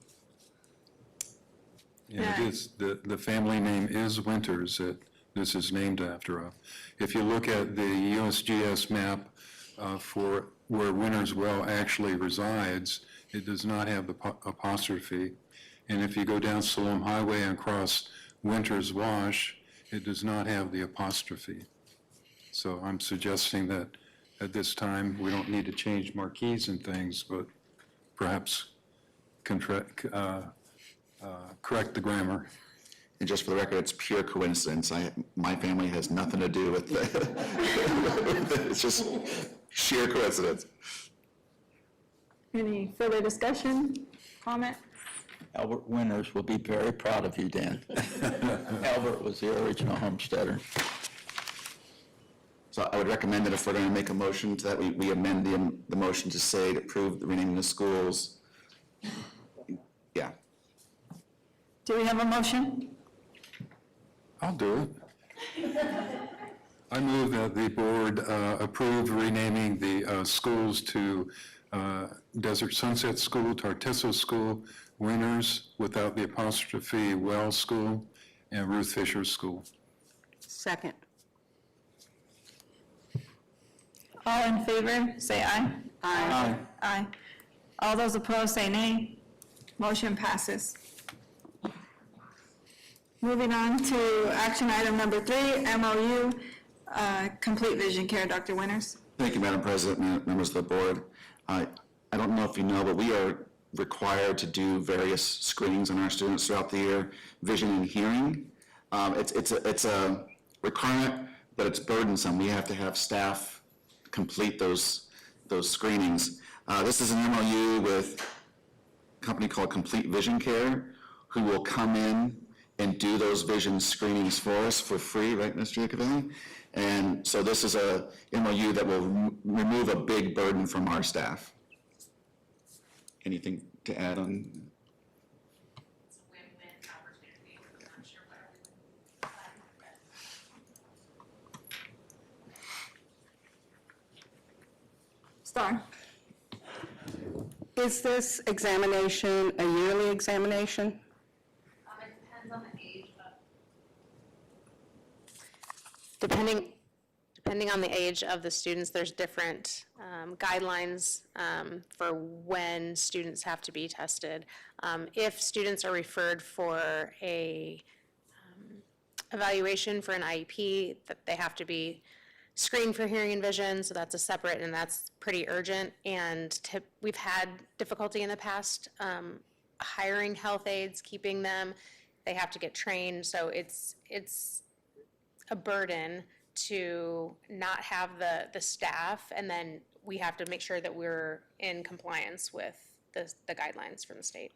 [SPEAKER 1] Yeah, it is, the family name is Winters, that this is named after. If you look at the USGS map for where Winners Well actually resides, it does not have the apostrophe. And if you go down Siloam Highway and cross Winters Wash, it does not have the apostrophe. So I'm suggesting that at this time, we don't need to change marquees and things, but perhaps correct the grammar.
[SPEAKER 2] And just for the record, it's pure coincidence. My family has nothing to do with it. It's just sheer coincidence.
[SPEAKER 4] Any further discussion, comment?
[SPEAKER 7] Albert Winters will be very proud of you, Dan. Albert was the original homesteader.
[SPEAKER 2] So I would recommend that if we're going to make a motion, that we amend the motion to say to approve the renaming the schools. Yeah.
[SPEAKER 4] Do we have a motion?
[SPEAKER 1] I'll do it. I move that the board approve renaming the schools to Desert Sunset School, Tortesso School, Winners without the apostrophe, Wells School, and Ruth Fisher School.
[SPEAKER 8] Second.
[SPEAKER 4] All in favor, say aye.
[SPEAKER 7] Aye.
[SPEAKER 4] Aye. All those opposed, say nay. Motion passes. Moving on to action item number 3, MOU, Complete Vision Care, Dr. Winters.
[SPEAKER 2] Thank you, Madam President, members of the board. I don't know if you know, but we are required to do various screenings on our students throughout the year, vision and hearing. It's a requirement, but it's burdensome. We have to have staff complete those screenings. This is an MOU with a company called Complete Vision Care, who will come in and do those vision screenings for us for free, right, Mr. Iacovelli? And so this is a MOU that will remove a big burden from our staff. Anything to add on?
[SPEAKER 11] It's a win-win opportunity. I'm not sure what everyone.
[SPEAKER 4] Star.
[SPEAKER 8] Is this examination a yearly examination?
[SPEAKER 11] It depends on the age of. Depending on the age of the students, there's different guidelines for when students have to be tested. If students are referred for a evaluation for an IEP, that they have to be screened for hearing and vision, so that's a separate, and that's pretty urgent. And we've had difficulty in the past hiring health aides, keeping them. They have to get trained, so it's a burden to not have the staff, and then we have to make sure that we're in compliance with the guidelines from the state.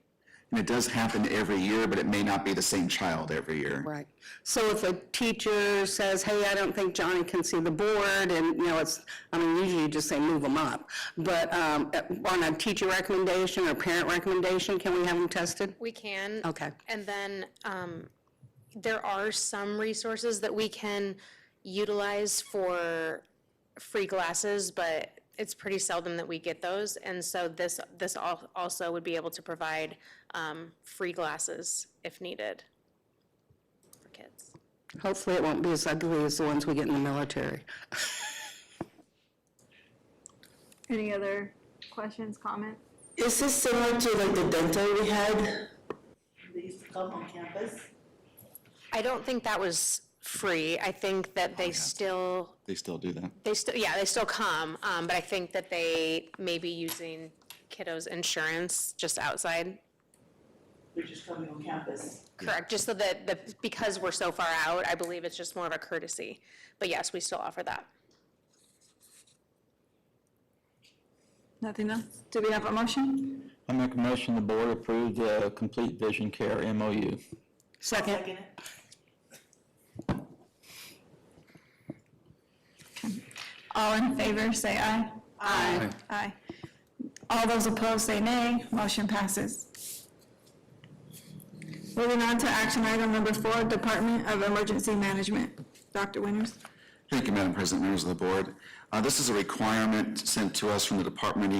[SPEAKER 2] And it does happen every year, but it may not be the same child every year.
[SPEAKER 8] Right. So if a teacher says, hey, I don't think Johnny can see the board, and, usually you just say move them up. But on a teacher recommendation or parent recommendation, can we have them tested?
[SPEAKER 11] We can.
[SPEAKER 8] Okay.
[SPEAKER 11] And then there are some resources that we can utilize for free glasses, but it's pretty seldom that we get those. And so this also would be able to provide free glasses if needed for kids.
[SPEAKER 8] Hopefully it won't be as ugly as the ones we get in the military.
[SPEAKER 4] Any other questions, comments?
[SPEAKER 13] Is this similar to like the dental we had? They used to come on campus?
[SPEAKER 11] I don't think that was free. I think that they still,
[SPEAKER 2] They still do that.
[SPEAKER 11] they still come, but I think that they may be using kiddos' insurance just outside.
[SPEAKER 13] They're just coming on campus.
[SPEAKER 11] Correct, just so that, because we're so far out, I believe it's just more of a courtesy. But yes, we still offer that.
[SPEAKER 4] Nothing else? Do we have a motion?
[SPEAKER 7] I make a motion the board approve the Complete Vision Care MOU.
[SPEAKER 8] Second.
[SPEAKER 4] All in favor, say aye.
[SPEAKER 1] Aye.
[SPEAKER 4] Aye. All those opposed, say nay. Motion passes. Moving on to action item number 4, Department of Emergency Management. Dr. Winters?
[SPEAKER 2] Thank you, Madam President, members of the board. This is a requirement sent to us from the Department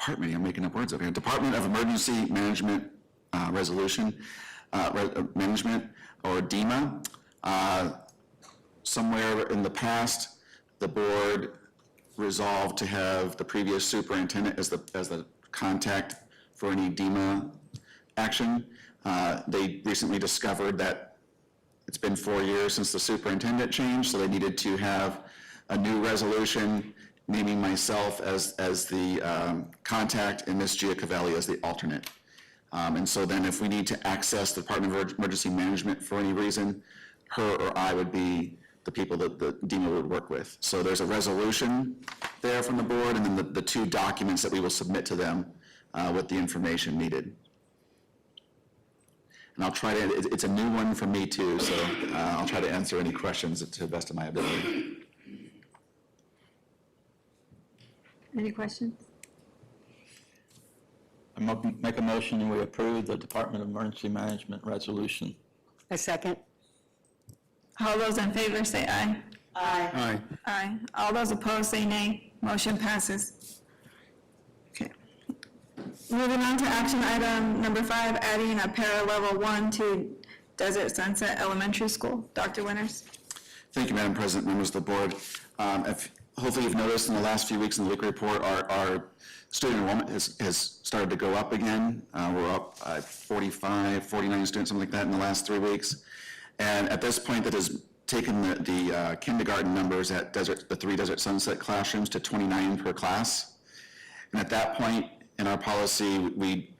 [SPEAKER 2] of Emergency Management Resolution, Management, or DEMA. Somewhere in the past, the board resolved to have the previous superintendent as the contact for any DEMA action. They recently discovered that it's been 4 years since the superintendent changed, so they needed to have a new resolution naming myself as the contact and Ms. Giacovelli as the alternate. And so then if we need to access the Department of Emergency Management for any reason, her or I would be the people that the DEMA would work with. So there's a resolution there from the board, and then the 2 documents that we will submit to them with the information needed. And I'll try to, it's a new one for me too, so I'll try to answer any questions to the best of my ability.
[SPEAKER 4] Any questions?
[SPEAKER 7] I make a motion and we approve the Department of Emergency Management resolution.
[SPEAKER 8] A second.
[SPEAKER 4] All those in favor, say aye.
[SPEAKER 1] Aye.
[SPEAKER 4] Aye. All those opposed, say nay. Motion passes. Okay. Moving on to action item number 5, adding a para level 1 to Desert Sunset Elementary School. Dr. Winters?
[SPEAKER 2] Thank you, Madam President, members of the board. Hopefully you've noticed in the last few weeks in the weekly report, our student enrollment has started to go up again. We're up 45, 49 students, something like that in the last 3 weeks. And at this point, that has taken the kindergarten numbers at the 3 Desert Sunset classrooms to 29 per class. And at that point in our policy, we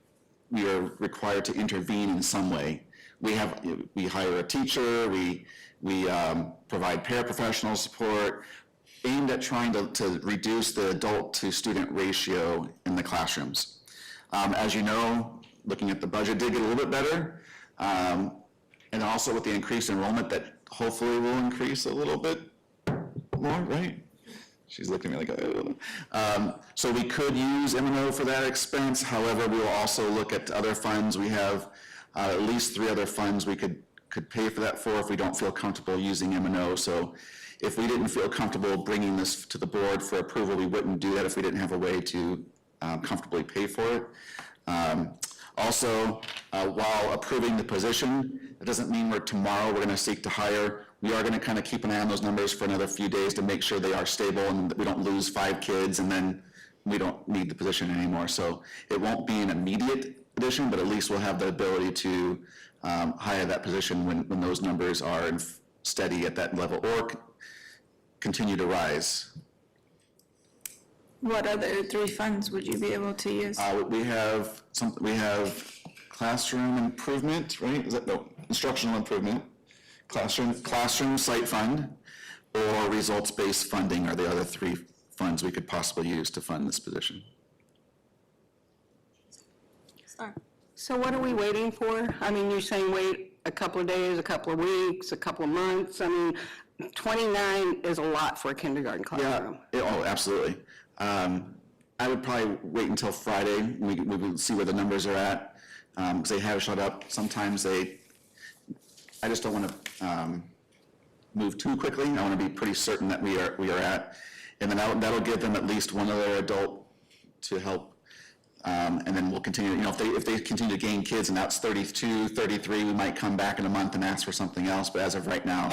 [SPEAKER 2] are required to intervene in some way. We hire a teacher, we provide paraprofessional support, aimed at trying to reduce the adult to student ratio in the classrooms. As you know, looking at the budget did get a little bit better, and also with the increased enrollment that hopefully will increase a little bit more, right? She's looking at me like, oh. So we could use M&O for that expense. However, we will also look at other funds. We have at least 3 other funds we could pay for that for if we don't feel comfortable using M&O. So if we didn't feel comfortable bringing this to the board for approval, we wouldn't do that if we didn't have a way to comfortably pay for it. Also, while approving the position, it doesn't mean tomorrow we're going to seek to hire. We are going to kind of keep an eye on those numbers for another few days to make sure they are stable and that we don't lose 5 kids and then we don't need the position anymore. So it won't be an immediate addition, but at least we'll have the ability to hire that position when those numbers are steady at that level or continue to rise.
[SPEAKER 4] What other 3 funds would you be able to use?
[SPEAKER 2] We have classroom improvement, right? Instructional improvement, classroom site fund, or results-based funding are the other 3 funds we could possibly use to fund this position.
[SPEAKER 8] So what are we waiting for? I mean, you're saying wait a couple of days, a couple of weeks, a couple of months. I mean, 29 is a lot for a kindergarten classroom.
[SPEAKER 2] Oh, absolutely. I would probably wait until Friday. We will see where the numbers are at. Because they have shut up. Sometimes I just don't want to move too quickly. I want to be pretty certain that we are at. And then that'll give them at least one other adult to help. And then we'll continue, if they continue to gain kids and that's 32, 33, we might come back in a month and ask for something else. But as of right now,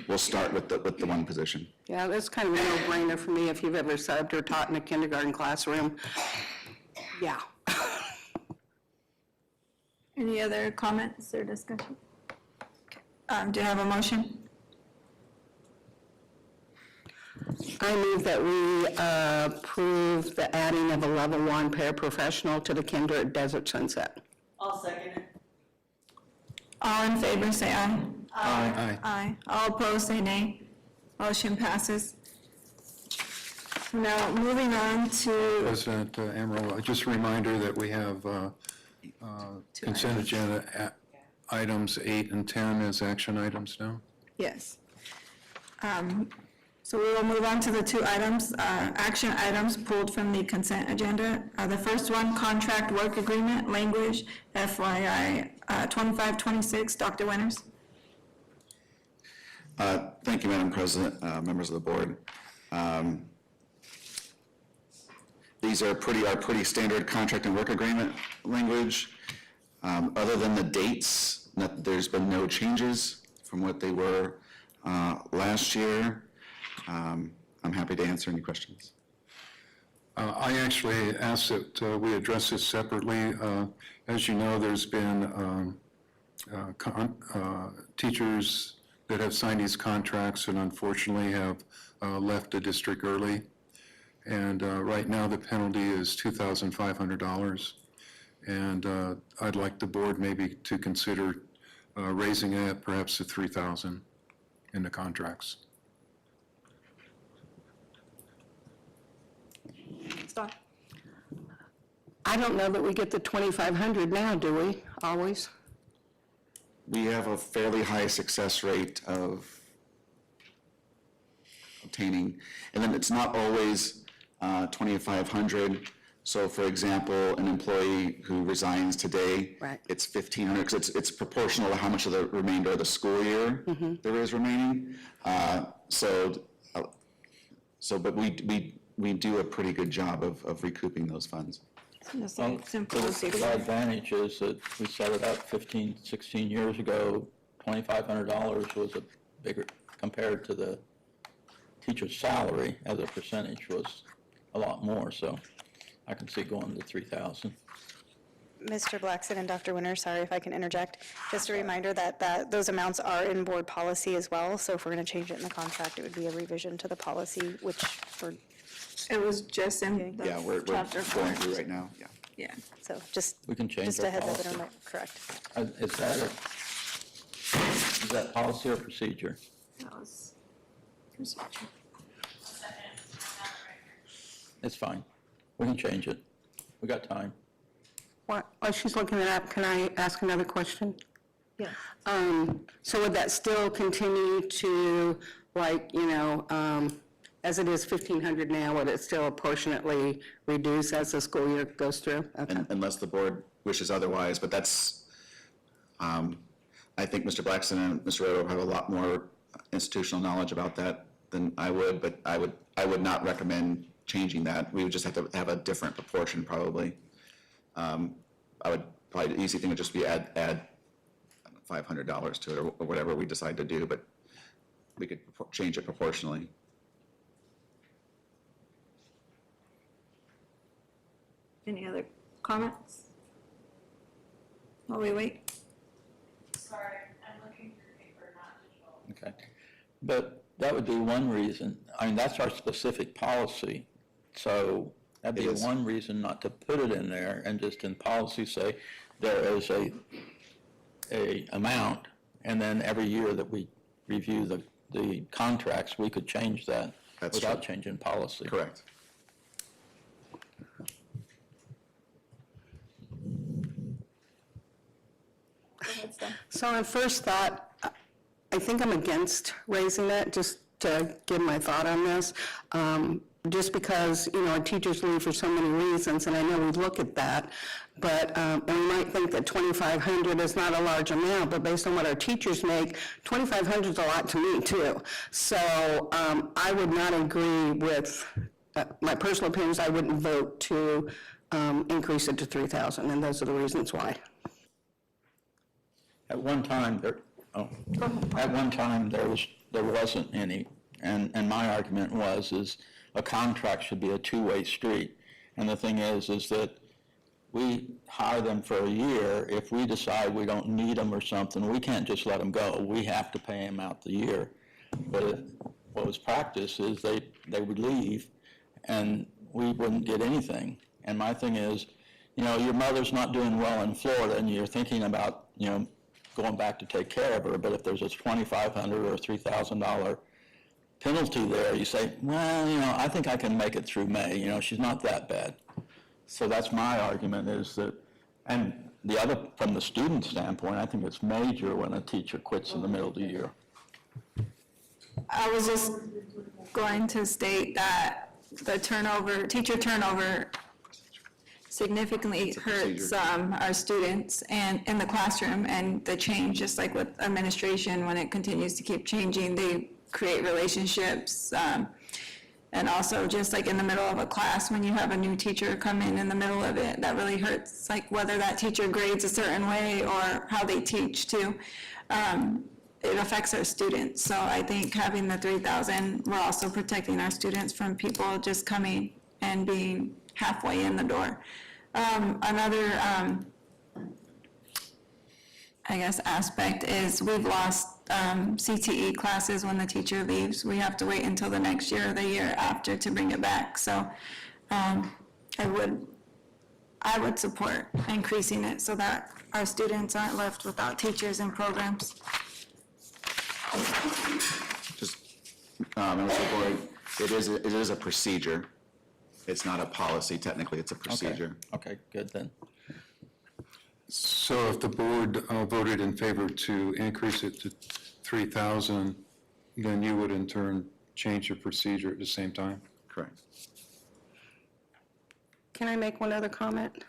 [SPEAKER 2] we'll start with the one position.
[SPEAKER 8] Yeah, that's kind of a no-brainer for me if you've ever subbed or taught in a kindergarten classroom. Yeah.
[SPEAKER 4] Any other comments or discussion? Do you have a motion?
[SPEAKER 8] I move that we approve the adding of a level 1 paraprofessional to the kinder at Desert Sunset.
[SPEAKER 13] I'll second it.
[SPEAKER 4] All in favor, say aye.
[SPEAKER 1] Aye.
[SPEAKER 4] Aye. All opposed, say nay. Motion passes. Now, moving on to,
[SPEAKER 1] President Amaral, just a reminder that we have consent agenda items 8 and 10 as action items now.
[SPEAKER 4] yes. So we will move on to the two items, action items pulled from the consent agenda. The first one, contract work agreement, language, FYI 2526, Dr. Winters.
[SPEAKER 2] Thank you, Madam President, members of the board. These are pretty standard contract and work agreement language. Other than the dates, there's been no changes from what they were last year. I'm happy to answer any questions.
[SPEAKER 1] I actually asked that we address this separately. As you know, there's been teachers that have signed these contracts and unfortunately have left the district early. And right now, the penalty is $2,500. And I'd like the board maybe to consider raising it perhaps to $3,000 in the contracts.
[SPEAKER 4] Stop.
[SPEAKER 8] I don't know that we get the 2,500 now, do we, always?
[SPEAKER 2] We have a fairly high success rate of obtaining, and then it's not always 2,500. So for example, an employee who resigns today,
[SPEAKER 8] Right.
[SPEAKER 2] it's 1,500, because it's proportional to how much of the remainder of the school year there is remaining. But we do a pretty good job of recouping those funds.
[SPEAKER 7] The advantage is that we set it up 15, 16 years ago, $2,500 was a bigger, compared to the teacher's salary as a percentage was a lot more, so I can see going to 3,000.
[SPEAKER 9] Mr. Blackson and Dr. Winter, sorry if I can interject. Just a reminder that those amounts are in board policy as well, so if we're going to change it in the contract, it would be a revision to the policy, which for,
[SPEAKER 4] It was just in
[SPEAKER 2] Yeah, we're
[SPEAKER 4] the chapter
[SPEAKER 2] going
[SPEAKER 4] 4.
[SPEAKER 2] through right now, yeah.
[SPEAKER 4] Yeah.
[SPEAKER 9] so just,
[SPEAKER 7] We can change
[SPEAKER 9] just
[SPEAKER 7] our
[SPEAKER 9] a heads up,
[SPEAKER 7] policy.
[SPEAKER 9] correct.
[SPEAKER 7] Is that policy or procedure?
[SPEAKER 4] That was procedure.
[SPEAKER 7] It's fine. We can change it. We got time.
[SPEAKER 8] While she's looking it up, can I ask another question?
[SPEAKER 4] Yes.
[SPEAKER 8] So would that still continue to, like, as it is 1,500 now, would it still proportionately reduce as the school year goes through? Okay.
[SPEAKER 2] Unless the board wishes otherwise, but that's, I think Mr. Blackson and Mr. Roto have a lot more institutional knowledge about that than I would, but I would not recommend changing that. We would just have to have a different proportion probably. The easy thing would just be add $500 to it or whatever we decide to do, but we could change it proportionally.
[SPEAKER 4] Any other comments? While we wait?
[SPEAKER 3] Sorry, I'm looking through paper, not digital.
[SPEAKER 7] Okay. But that would be one reason. I mean, that's our specific policy. So that'd be
[SPEAKER 2] It is.
[SPEAKER 7] one reason not to put it in there and just in policy say there is a amount, and then every year that we review the contracts, we could change that
[SPEAKER 2] That's
[SPEAKER 7] without
[SPEAKER 2] true.
[SPEAKER 7] changing policy.
[SPEAKER 2] Correct.
[SPEAKER 8] So on first thought, I think I'm against raising that, just to give my thought on this. Just because, our teachers leave for so many reasons, and I know we look at that, but, and we might think that 2,500 is not a large amount, but based on what our teachers make, 2,500 is a lot to me too. So I would not agree with, my personal opinions, I wouldn't vote to increase it to 3,000, and those are the reasons why.
[SPEAKER 7] At one time, there wasn't any, and my argument is a contract should be a two-way street. And the thing is that we hire them for a year. If we decide we don't need them or something, we can't just let them go. We have to pay them out the year. But what was practiced is they would leave and we wouldn't get anything. And my thing is, your mother's not doing well in Florida and you're thinking about, going back to take care of her, but if there's a $2,500 or $3,000 penalty there, you say, well, I think I can make it through May, she's not that bad. So that's my argument is that, and the other, from the student standpoint, I think it's major when a teacher quits in the middle of the year.
[SPEAKER 4] I was just going to state that the teacher turnover significantly hurts our students and in the classroom, and the change, just like with administration, when it continues to keep changing, they create relationships. And also just like in the middle of a class, when you have a new teacher come in the middle of it, that really hurts, like whether that teacher grades a certain way or how they teach too. It affects our students. So I think having the 3,000, we're also protecting our students from people just coming and being halfway in the door. Another, I guess, aspect is we've lost CTE classes when the teacher leaves. We have to wait until the next year or the year after to bring it back. So I would support increasing it so that our students aren't left without teachers and programs.
[SPEAKER 2] Just, members of the board, it is a procedure. It's not a policy, technically, it's a procedure.
[SPEAKER 7] Okay, good then.
[SPEAKER 1] So if the board voted in favor to increase it to 3,000, then you would in turn change your procedure at the same time?
[SPEAKER 2] Correct.
[SPEAKER 8] Can I make one other comment?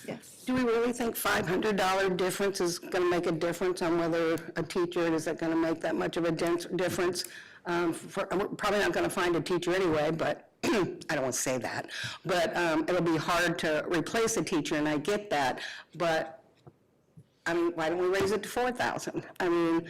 [SPEAKER 8] Yes. Do we really think $500 difference is going to make a difference on whether a teacher, is that going to make that much of a difference? We're probably not going to find a teacher anyway, but I don't want to say that. But it'll be hard to replace a teacher, and I get that. But, I mean, why don't we raise it to $4,000? I mean,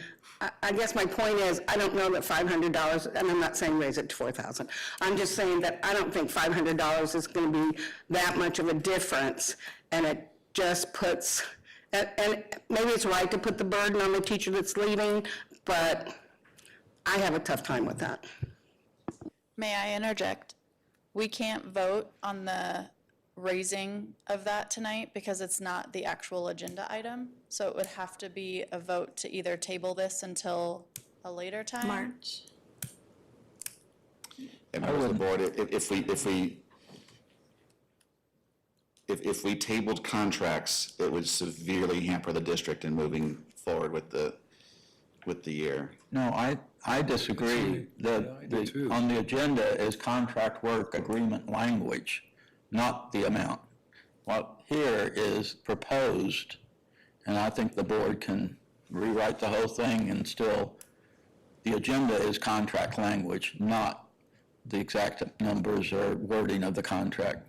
[SPEAKER 8] I guess my point is, I don't know that $500, and I'm not saying raise it to $4,000. I'm just saying that I don't think $500 is going to be that much of a difference, and it just puts, and maybe it's right to put the burden on the teacher that's leaving, but I have a tough time with that.
[SPEAKER 14] May I interject? We can't vote on the raising of that tonight because it's not the actual agenda item. So it would have to be a vote to either table this until a later time.
[SPEAKER 4] March.
[SPEAKER 2] And members of the board, if we tabled contracts, it would severely hamper the district in moving forward with the year.
[SPEAKER 7] No, I disagree. On the agenda is contract work agreement language, not the amount. What here is proposed, and I think the board can rewrite the whole thing and still, the agenda is contract language, not the exact numbers or wording of the contract.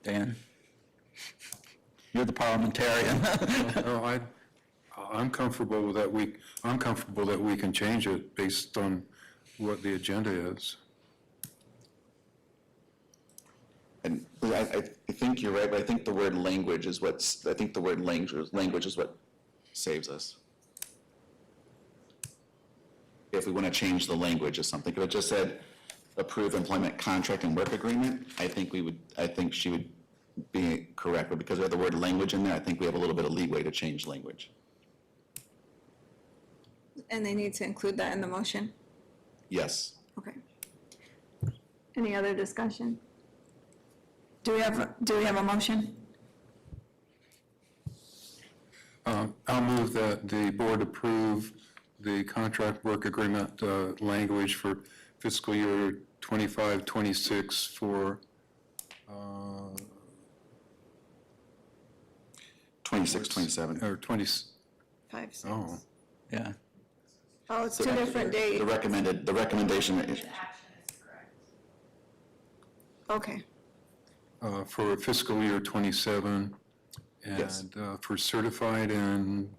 [SPEAKER 7] Dan? You're the parliamentarian.
[SPEAKER 1] No, I'm comfortable that we can change it based on what the agenda is.
[SPEAKER 2] And I think you're right, but I think the word language is what saves us. If we want to change the language of something, if it just said approve employment contract and work agreement, I think she would be correct, but because we have the word language in there, I think we have a little bit of leeway to change language.
[SPEAKER 4] And they need to include that in the motion?
[SPEAKER 2] Yes.
[SPEAKER 4] Okay. Any other discussion? Do we have a motion?
[SPEAKER 1] I'll move that the board approve the contract work agreement language for fiscal year 25-26 for
[SPEAKER 2] 26-27.
[SPEAKER 1] or 20.
[SPEAKER 4] 5, 6.
[SPEAKER 1] Oh,
[SPEAKER 7] Yeah.
[SPEAKER 4] Oh, it's two different dates.
[SPEAKER 2] The recommendation is,
[SPEAKER 4] Okay.
[SPEAKER 1] for fiscal year 27,
[SPEAKER 2] Yes.
[SPEAKER 1] and for certified and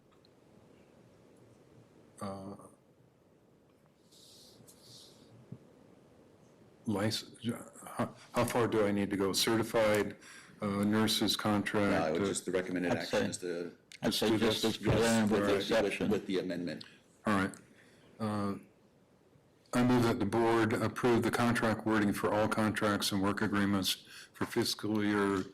[SPEAKER 1] license. How far do I need to go? Certified nurses contract?
[SPEAKER 2] no, it was just the recommended
[SPEAKER 7] I'd
[SPEAKER 2] action
[SPEAKER 7] say-
[SPEAKER 2] is the.
[SPEAKER 7] I'd say just as presented with the exception.
[SPEAKER 2] With the amendment.
[SPEAKER 1] All right. I move that the board approve the contract wording for all contracts and work agreements for fiscal year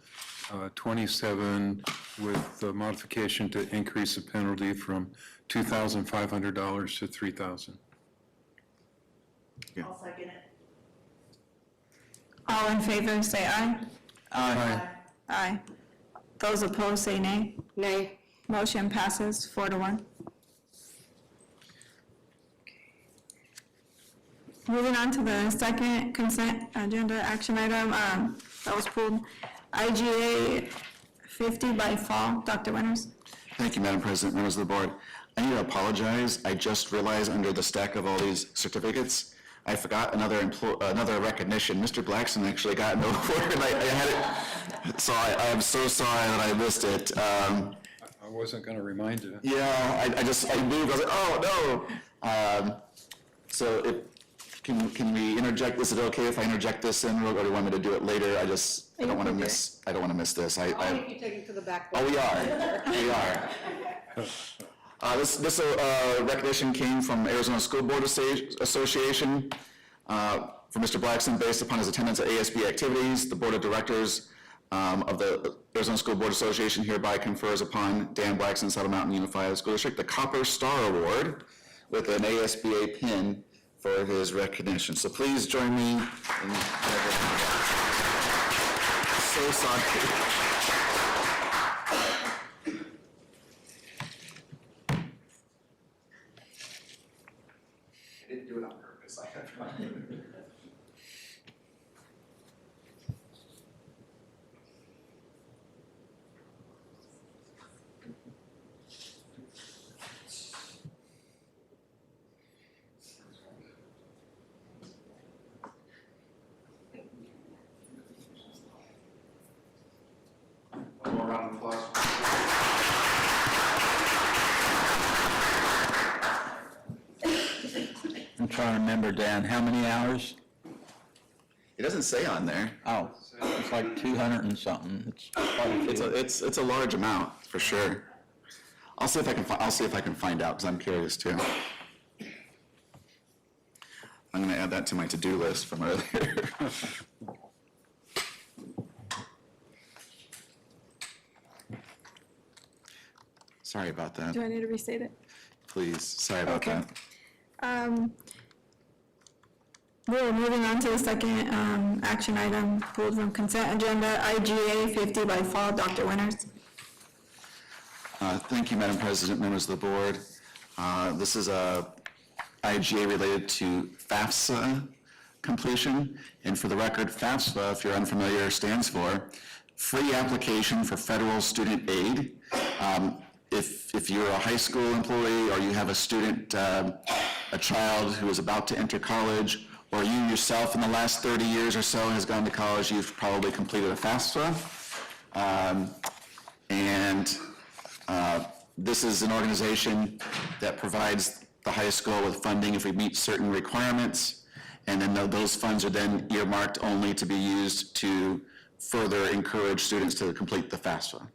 [SPEAKER 1] 27 with the modification to increase the penalty from $2,500 to $3,000.
[SPEAKER 3] I'll second it.
[SPEAKER 4] All in favor, say aye.
[SPEAKER 1] Aye.
[SPEAKER 4] Aye. Those opposed, say nay.
[SPEAKER 8] Nay.
[SPEAKER 4] Motion passes 4-1. Moving on to the second consent agenda action item, that was pulled, IGA 50 by fall. Dr. Winters?
[SPEAKER 2] Thank you, Madam President, members of the board. I need to apologize. I just realized under the stack of all these certificates, I forgot another recognition. Mr. Blackson actually got an award, and I had it, so I am so sorry that I missed it.
[SPEAKER 1] I wasn't going to remind you.
[SPEAKER 2] Yeah, I moved, I was like, oh, no. So can we interject, is it okay if I interject this in, or do you want me to do it later? I don't want to miss this.
[SPEAKER 10] I'll make you take it to the back.
[SPEAKER 2] Oh, we are. This recognition came from Arizona School Board Association for Mr. Blackson based upon his attendance at ASB activities. The Board of Directors of the Arizona School Board Association hereby confers upon Dan Blackson, Saddle Mountain Unified School District, the Copper Star Award with an ASBA pin for his recognition. So please join me in so sorry. I didn't do it on purpose.
[SPEAKER 1] One more round of applause.
[SPEAKER 7] I'm trying to remember, Dan, how many hours?
[SPEAKER 2] It doesn't say on there.
[SPEAKER 7] Oh, it's like 200 and something. It's quite a few.
[SPEAKER 2] It's a large amount, for sure. I'll see if I can find out, because I'm curious too. I'm gonna add that to my to-do list from earlier. Sorry about that,
[SPEAKER 4] Do I need to restate it?
[SPEAKER 2] please, sorry about
[SPEAKER 4] Okay.
[SPEAKER 2] that.
[SPEAKER 4] We're moving on to the second action item pulled from consent agenda, IGA 50 by fall. Dr. Winters?
[SPEAKER 2] Thank you, Madam President, members of the board. This is a IGA related to FAFSA completion. And for the record, FAFSA, if you're unfamiliar, stands for Free Application for Federal Student Aid. If you're a high school employee or you have a student, a child who is about to enter college, or you yourself in the last 30 years or so has gone to college, you've probably completed a FAFSA. This is an organization that provides the high school with funding if we meet certain requirements, and then those funds are then earmarked only to be used to further encourage students to complete the FAFSA.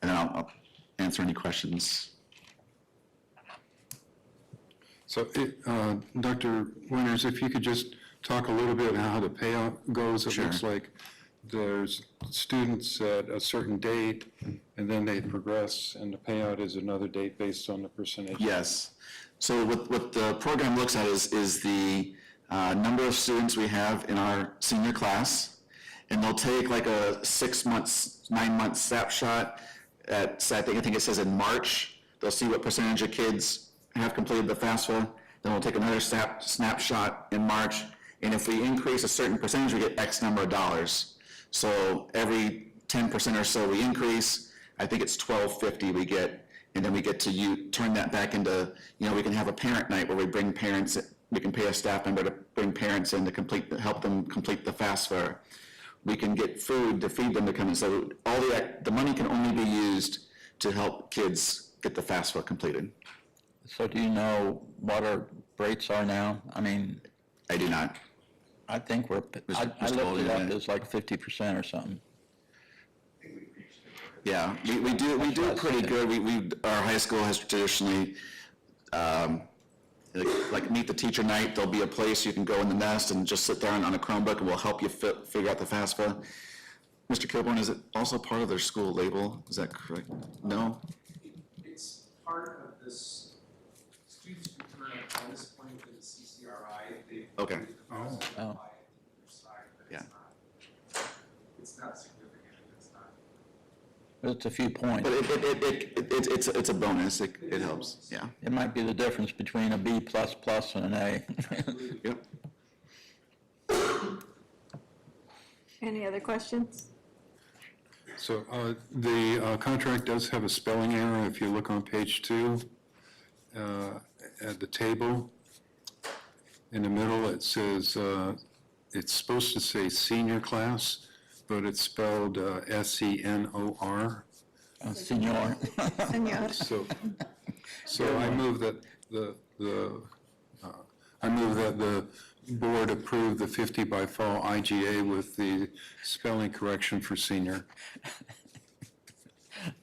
[SPEAKER 2] And then I'll answer any questions.
[SPEAKER 1] So, Dr. Winters, if you could just talk a little bit about how the payout goes. It
[SPEAKER 2] Sure.
[SPEAKER 1] looks like there's students at a certain date, and then they progress, and the payout is another date based on the percentage.
[SPEAKER 2] Yes. So what the program looks at is the number of students we have in our senior class, and they'll take like a 6 months, 9 month snapshot at, I think it says in March. They'll see what percentage of kids have completed the FAFSA. Then we'll take another snapshot in March, and if we increase a certain percentage, we get X number of dollars. So every 10% or so we increase, I think it's $12.50 we get, and then we get to turn that back into, we can have a parent night where we bring parents, we can pay a staff member to bring parents in to help them complete the FAFSA. We can get food to feed them to come in. So all the money can only be used to help kids get the FAFSA completed.
[SPEAKER 7] So do you know what our rates are now? I mean,
[SPEAKER 2] I do not.
[SPEAKER 7] I think I
[SPEAKER 2] Mr.
[SPEAKER 7] looked it up,
[SPEAKER 2] Bolden.
[SPEAKER 7] it's like 50% or something.
[SPEAKER 2] Yeah, we do pretty good. Our high school has traditionally like Meet the Teacher Night, there'll be a place you can go in the nest and just sit there on a Chromebook, and we'll help you figure out the FAFSA. Mr. Kilborn, is it also part of their school label? Is that correct? No?
[SPEAKER 15] It's part of this, students who turn a bonus point to the CCRI, they.
[SPEAKER 2] Okay.
[SPEAKER 7] Oh.
[SPEAKER 2] Yeah.
[SPEAKER 15] It's not significant, it's not.
[SPEAKER 7] It's a few points.
[SPEAKER 2] But it's a bonus, it helps, yeah.
[SPEAKER 7] It might be the difference between a B++ and an A.
[SPEAKER 2] Yep.
[SPEAKER 4] Any other questions?
[SPEAKER 1] So the contract does have a spelling error. If you look on page 2, at the table, in the middle, it says, it's supposed to say senior class, but it's spelled S-E-N-O-R.
[SPEAKER 7] Senor.
[SPEAKER 4] Senor.
[SPEAKER 1] So I move that the board approve the 50 by fall IGA with the spelling correction for senior.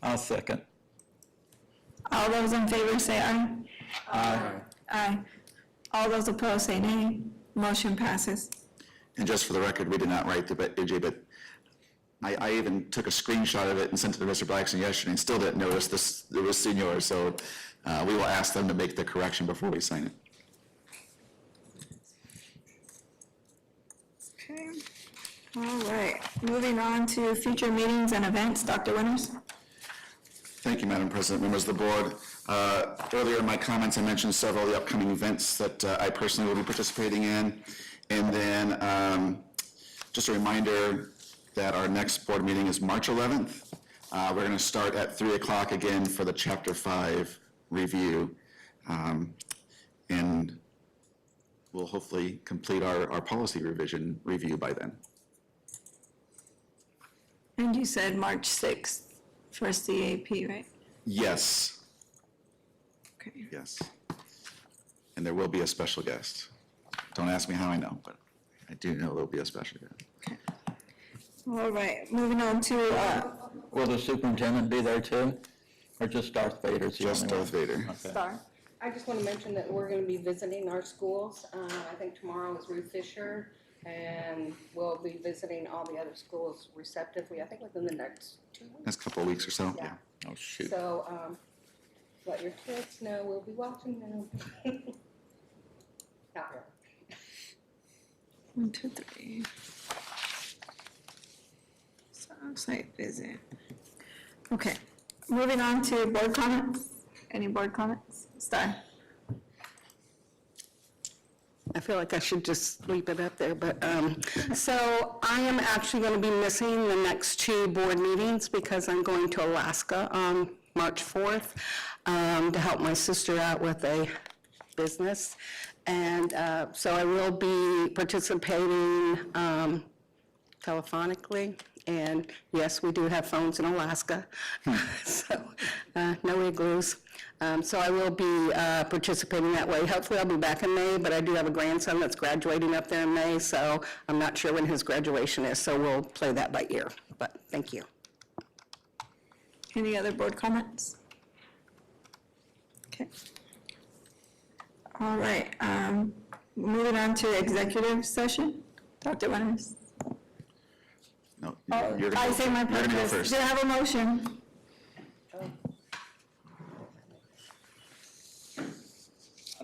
[SPEAKER 7] I'll second.
[SPEAKER 4] All those in favor say aye.
[SPEAKER 7] Aye.
[SPEAKER 4] Aye. All those opposed say nay. Motion passes.
[SPEAKER 2] And just for the record, we did not write the IJ, but I even took a screenshot of it and sent it to Mr. Blackson yesterday and still didn't notice this, it was senior, so we will ask them to make the correction before we sign it.
[SPEAKER 4] Okay. All right. Moving on to future meetings and events. Dr. Winters?
[SPEAKER 2] Thank you, Madam President, members of the board. Earlier in my comments, I mentioned several of the upcoming events that I personally will be participating in. And then just a reminder that our next board meeting is March 11th. We're going to start at 3 o'clock again for the Chapter 5 review. And we'll hopefully complete our policy revision review by then.
[SPEAKER 4] And you said March 6th for CAP, right?
[SPEAKER 2] Yes,
[SPEAKER 4] Okay.
[SPEAKER 2] yes. And there will be a special guest. Don't ask me how I know, but I do know there'll be a special guest.
[SPEAKER 4] All right. Moving on to
[SPEAKER 7] Will the superintendent be there too? Or just Darth Vader's the
[SPEAKER 2] Just
[SPEAKER 7] only one?
[SPEAKER 2] Darth Vader.
[SPEAKER 7] Okay.
[SPEAKER 4] Star.
[SPEAKER 10] I just want to mention that we're going to be visiting our schools. I think tomorrow is Ruth Fisher, and we'll be visiting all the other schools receptively, I think within the next 2 weeks.
[SPEAKER 2] Next couple of weeks or so, yeah.
[SPEAKER 7] Oh, shoot.
[SPEAKER 10] So, let your kids know, we'll be watching them. Not really.
[SPEAKER 4] 1, 2, 3. Site visit. Okay. Moving on to board comments. Any board comments? Star.
[SPEAKER 8] I feel like I should just leave it up there, but, so I am actually going to be missing the next 2 board meetings because I'm going to Alaska on March 4th to help my sister out with a business. And so I will be participating telephonically. And yes, we do have phones in Alaska, so no igloos. So I will be participating that way. Hopefully I'll be back in May, but I do have a grandson that's graduating up there in May, so I'm not sure when his graduation is, so we'll play that by ear. But thank you.
[SPEAKER 4] Any other board comments? Okay. All right. Moving on to executive session. Dr. Winters.
[SPEAKER 2] No,
[SPEAKER 4] Oh,
[SPEAKER 2] you're gonna
[SPEAKER 4] I
[SPEAKER 2] go-
[SPEAKER 4] say my
[SPEAKER 2] you're gonna go
[SPEAKER 4] purpose.
[SPEAKER 2] first.
[SPEAKER 4] Do I have a motion?
[SPEAKER 7] I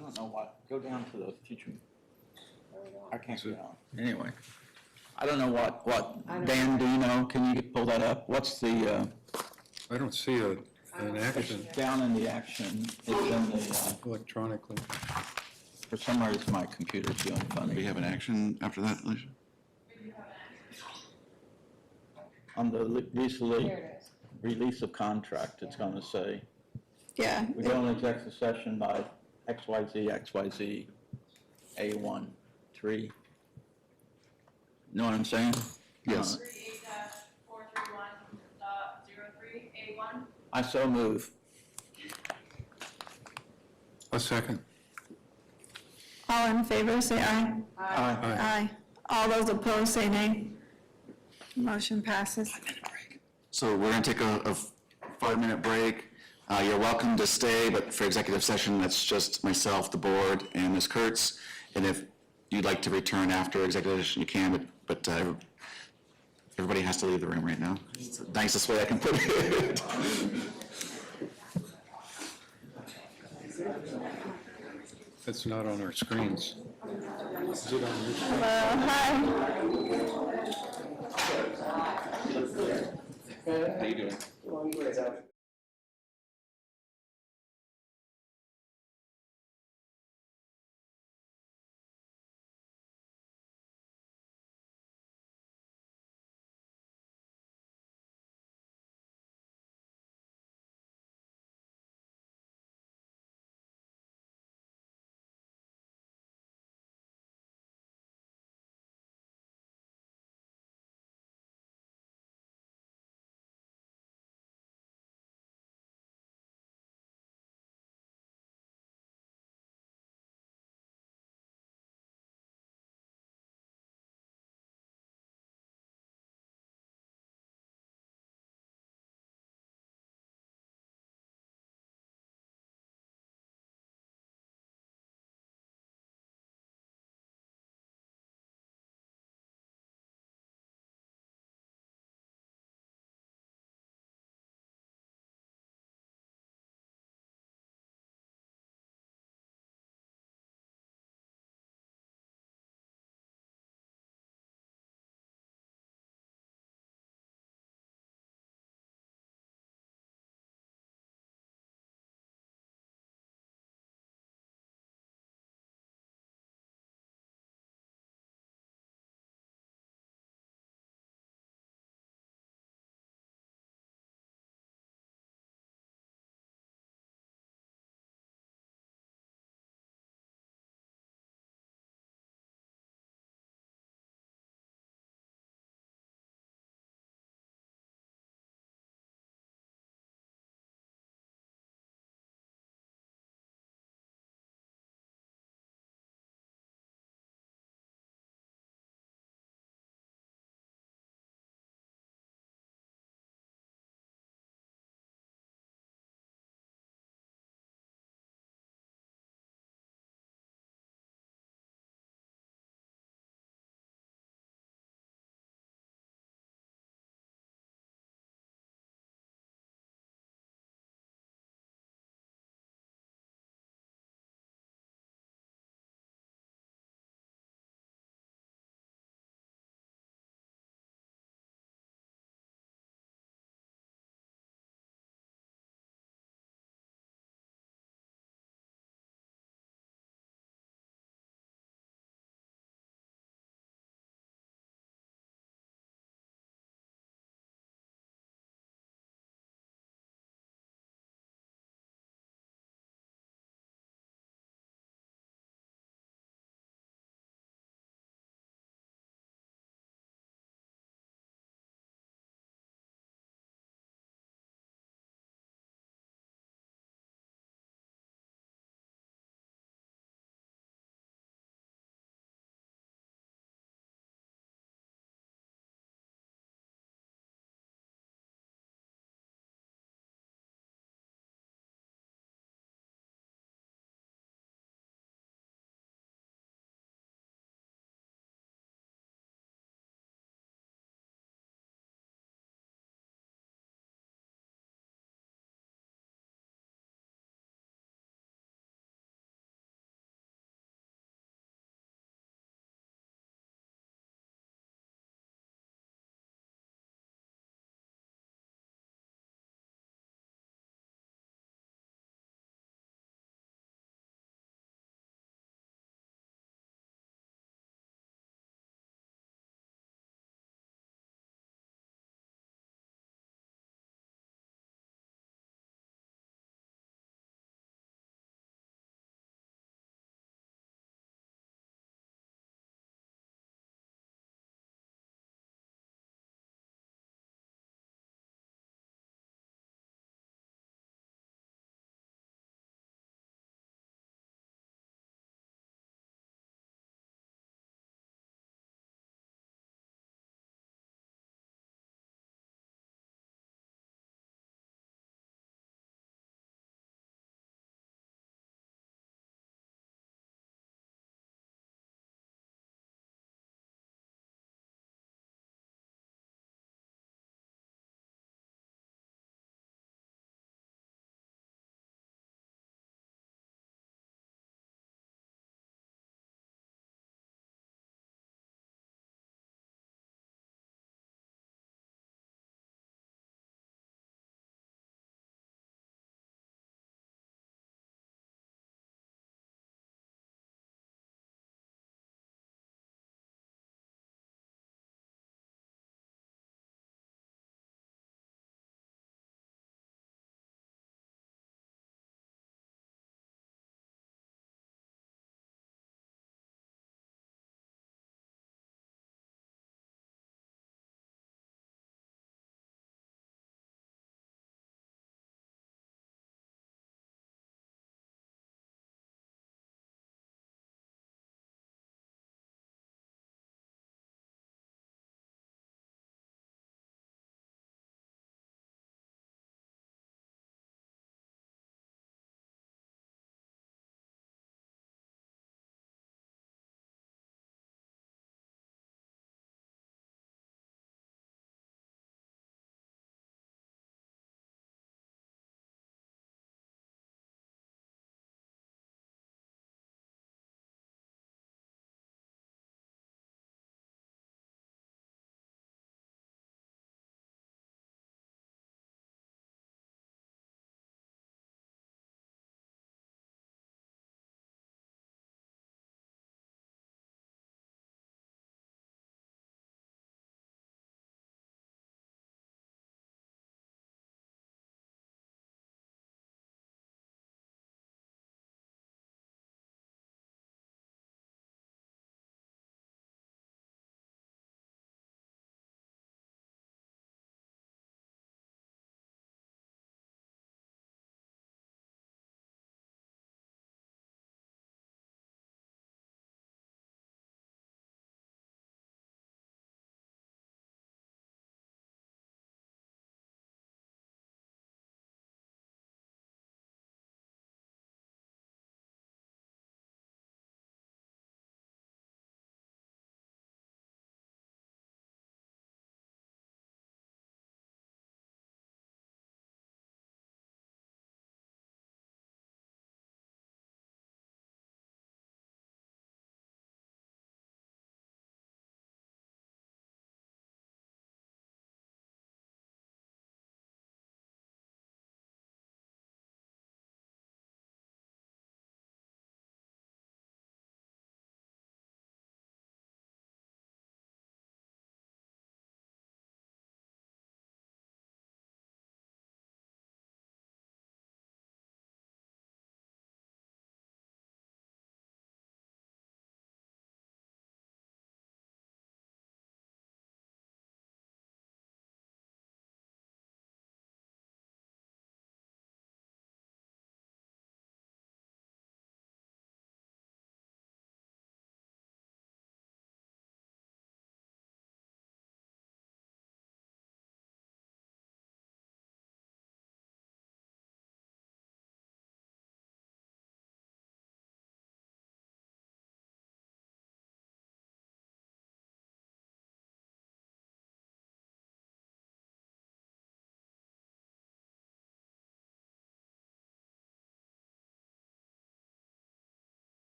[SPEAKER 7] don't know what, go down to the future. I can't get on. Anyway, I don't know what, Dan, do you know, can you pull that up? What's the,
[SPEAKER 1] I don't see an action
[SPEAKER 7] down in the action, it's in the,
[SPEAKER 1] electronically.
[SPEAKER 7] for some reason my computer's doing
[SPEAKER 2] Do we
[SPEAKER 7] funny.
[SPEAKER 2] have an action after that, Alicia?
[SPEAKER 7] On the
[SPEAKER 10] There it is.
[SPEAKER 7] release of contract, it's gonna say,
[SPEAKER 4] Yeah.
[SPEAKER 7] we go into executive session by XYZ, A1, 3. Know what I'm saying?
[SPEAKER 2] Yes.
[SPEAKER 14] 38-431.03A1.
[SPEAKER 7] I so move.
[SPEAKER 1] A second.
[SPEAKER 4] All in favor, say aye.
[SPEAKER 7] Aye.
[SPEAKER 4] Aye. All those opposed, say nay. Motion passes.
[SPEAKER 2] So we're gonna take a 5-minute break. You're welcome to stay, but for executive session, that's just myself, the board, and Ms. Kurtz. And if you'd like to return after executive session, you can, but everybody has to leave the room right now. It's the nicest way I can put it.
[SPEAKER 1] It's not on our screens.
[SPEAKER 2] How you doing?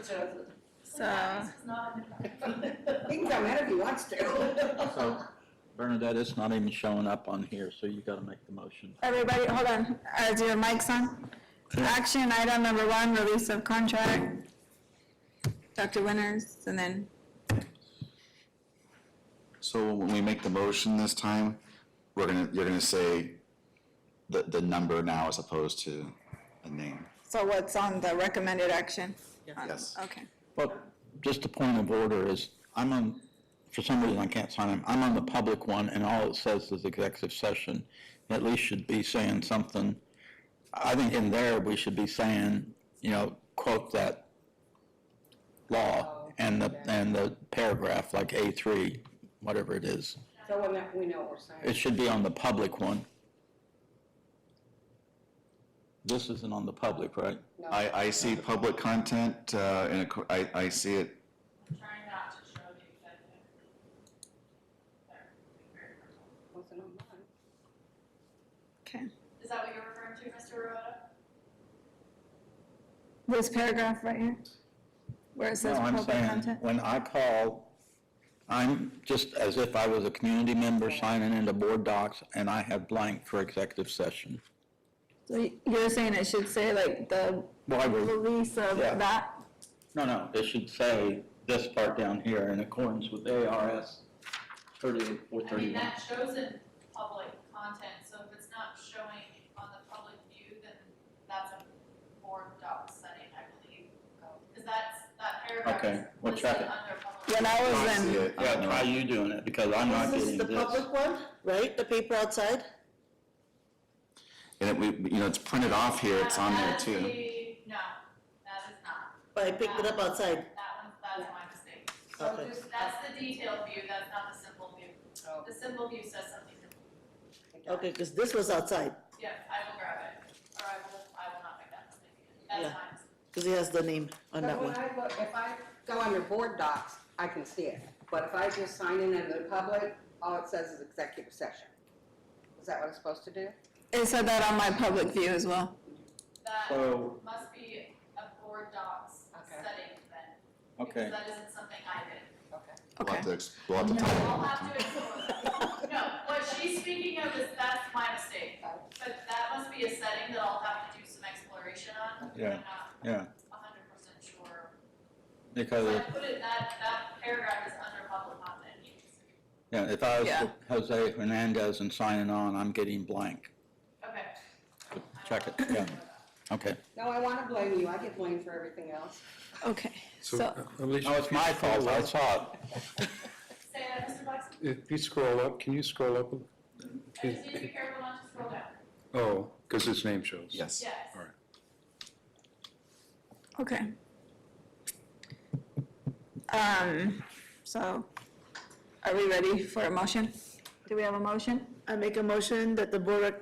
[SPEAKER 4] So,
[SPEAKER 10] He can come in if he wants to.
[SPEAKER 7] So Bernadette, it's not even showing up on here, so you gotta make the motion.
[SPEAKER 4] everybody, hold on, is your mics on? Action item number 1, release of contract. Dr. Winters, and then,
[SPEAKER 2] So when we make the motion this time, you're gonna say the number now as opposed to a name.
[SPEAKER 4] so what's on the recommended action?
[SPEAKER 2] Yes.
[SPEAKER 4] Okay.
[SPEAKER 7] Well, just a point of order is, I'm on, for some reason I can't sign them, I'm on the public one, and all it says is executive session. At least should be saying something, I think in there, we should be saying, quote that law and the paragraph, like A3, whatever it is.
[SPEAKER 10] So when we know what we're saying.
[SPEAKER 7] It should be on the public one. This isn't on the public, right?
[SPEAKER 2] I see public content, I see it.
[SPEAKER 14] Trying not to show the executive.
[SPEAKER 10] Wasn't on mine.
[SPEAKER 4] Okay.
[SPEAKER 14] Is that what you're referring to, Mr. Rhoda?
[SPEAKER 4] This paragraph right here, where it says
[SPEAKER 7] No, I'm
[SPEAKER 4] public
[SPEAKER 7] saying,
[SPEAKER 4] content?
[SPEAKER 7] when I call, I'm just as if I was a community member signing into board docs, and I have blank for executive session.
[SPEAKER 4] So you're saying it should say like the
[SPEAKER 7] Well, I would-
[SPEAKER 4] release of
[SPEAKER 7] Yeah.
[SPEAKER 4] that?
[SPEAKER 7] No, it should say this part down here in accordance with ARS 38-431.
[SPEAKER 14] that shows in public content, so if it's not showing on the public view, then that's a board doc setting, I believe. Because that paragraph
[SPEAKER 7] Okay,
[SPEAKER 14] is
[SPEAKER 7] we'll
[SPEAKER 14] listed
[SPEAKER 7] check it.
[SPEAKER 14] under public.
[SPEAKER 4] Yeah, that
[SPEAKER 2] I
[SPEAKER 4] was
[SPEAKER 2] see
[SPEAKER 4] in,
[SPEAKER 2] it.
[SPEAKER 7] Yeah, try you doing it, because I'm not
[SPEAKER 13] This
[SPEAKER 7] getting
[SPEAKER 13] is the
[SPEAKER 7] this.
[SPEAKER 13] public one, right? The paper outside?
[SPEAKER 2] And it's printed off here, it's on there
[SPEAKER 14] That is
[SPEAKER 2] too.
[SPEAKER 14] No, that is not.
[SPEAKER 13] But I picked it up outside.
[SPEAKER 14] That's my mistake.
[SPEAKER 10] So
[SPEAKER 13] Okay.
[SPEAKER 10] just,
[SPEAKER 14] That's the detailed view, that's not the simple view.
[SPEAKER 10] oh,
[SPEAKER 14] The simple view says something different.
[SPEAKER 13] Okay, because this was outside,
[SPEAKER 14] Yeah, I will grab it, or I will not make that mistake again. That's
[SPEAKER 13] Yeah.
[SPEAKER 14] my mistake.
[SPEAKER 13] because it has the name on
[SPEAKER 10] but
[SPEAKER 13] that
[SPEAKER 10] when
[SPEAKER 13] one.
[SPEAKER 10] I look, if I go under board docs, I can see it. But if I just sign in under the public, all it says is executive session. Is that what it's supposed to do?
[SPEAKER 4] it said that on my public view as well.
[SPEAKER 14] That
[SPEAKER 7] So,
[SPEAKER 14] must be a board docs
[SPEAKER 10] Okay.
[SPEAKER 14] setting then.
[SPEAKER 7] okay,
[SPEAKER 14] Because that isn't something I did.
[SPEAKER 10] Okay.
[SPEAKER 2] We'll have
[SPEAKER 4] Okay.
[SPEAKER 2] we'll have to talk
[SPEAKER 14] I'll
[SPEAKER 2] about
[SPEAKER 14] have to explore that. No, what she's speaking of is, that's my mistake. But that must be a setting that I'll have to do some exploration on.
[SPEAKER 7] Yeah.
[SPEAKER 14] I'm not
[SPEAKER 7] yeah,
[SPEAKER 14] 100% sure.
[SPEAKER 7] because,
[SPEAKER 14] So I put it, that paragraph is under public content use.
[SPEAKER 7] yeah, if I was
[SPEAKER 4] Yeah.
[SPEAKER 7] Jose Hernandez and signing on, I'm getting blank.
[SPEAKER 14] Okay.
[SPEAKER 7] Check it, yeah, okay.
[SPEAKER 10] No, I want to blame you. I get blamed for everything else.
[SPEAKER 4] Okay,
[SPEAKER 1] So,
[SPEAKER 4] so,
[SPEAKER 1] Alicia,
[SPEAKER 7] No, it's my fault, I saw it.
[SPEAKER 14] Say that, Mr. Buxton?
[SPEAKER 1] if you scroll up, can you scroll up?
[SPEAKER 14] I just need to be careful not to scroll down.
[SPEAKER 1] Oh, because its name shows.
[SPEAKER 2] Yes.
[SPEAKER 14] Yes.
[SPEAKER 1] All right.
[SPEAKER 4] okay. So, are we ready for a motion? Do we have a motion?
[SPEAKER 13] I make a motion that the board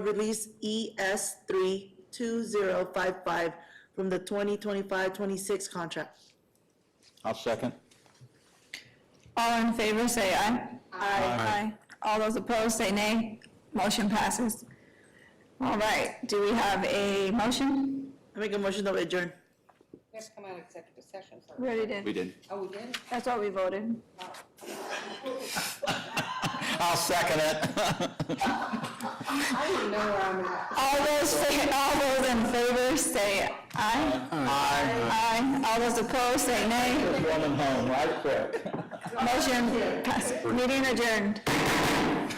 [SPEAKER 13] release ES 32055 from the 2025-26 contract.
[SPEAKER 7] I'll second.
[SPEAKER 4] All in favor, say aye. Aye. All those opposed, say nay. Motion passes. All right, do we have a motion?
[SPEAKER 13] I make a motion that we adjourn.
[SPEAKER 10] We have to come out of executive session first.
[SPEAKER 4] We already did.
[SPEAKER 2] We did.
[SPEAKER 10] Oh, we did?
[SPEAKER 4] That's what we voted.
[SPEAKER 7] I'll second it.
[SPEAKER 10] I don't even know where I'm at.
[SPEAKER 4] All those in favor, say aye. Aye. All those opposed, say nay.
[SPEAKER 7] Woman home, right quick.
[SPEAKER 4] Motion passes. Meeting adjourned.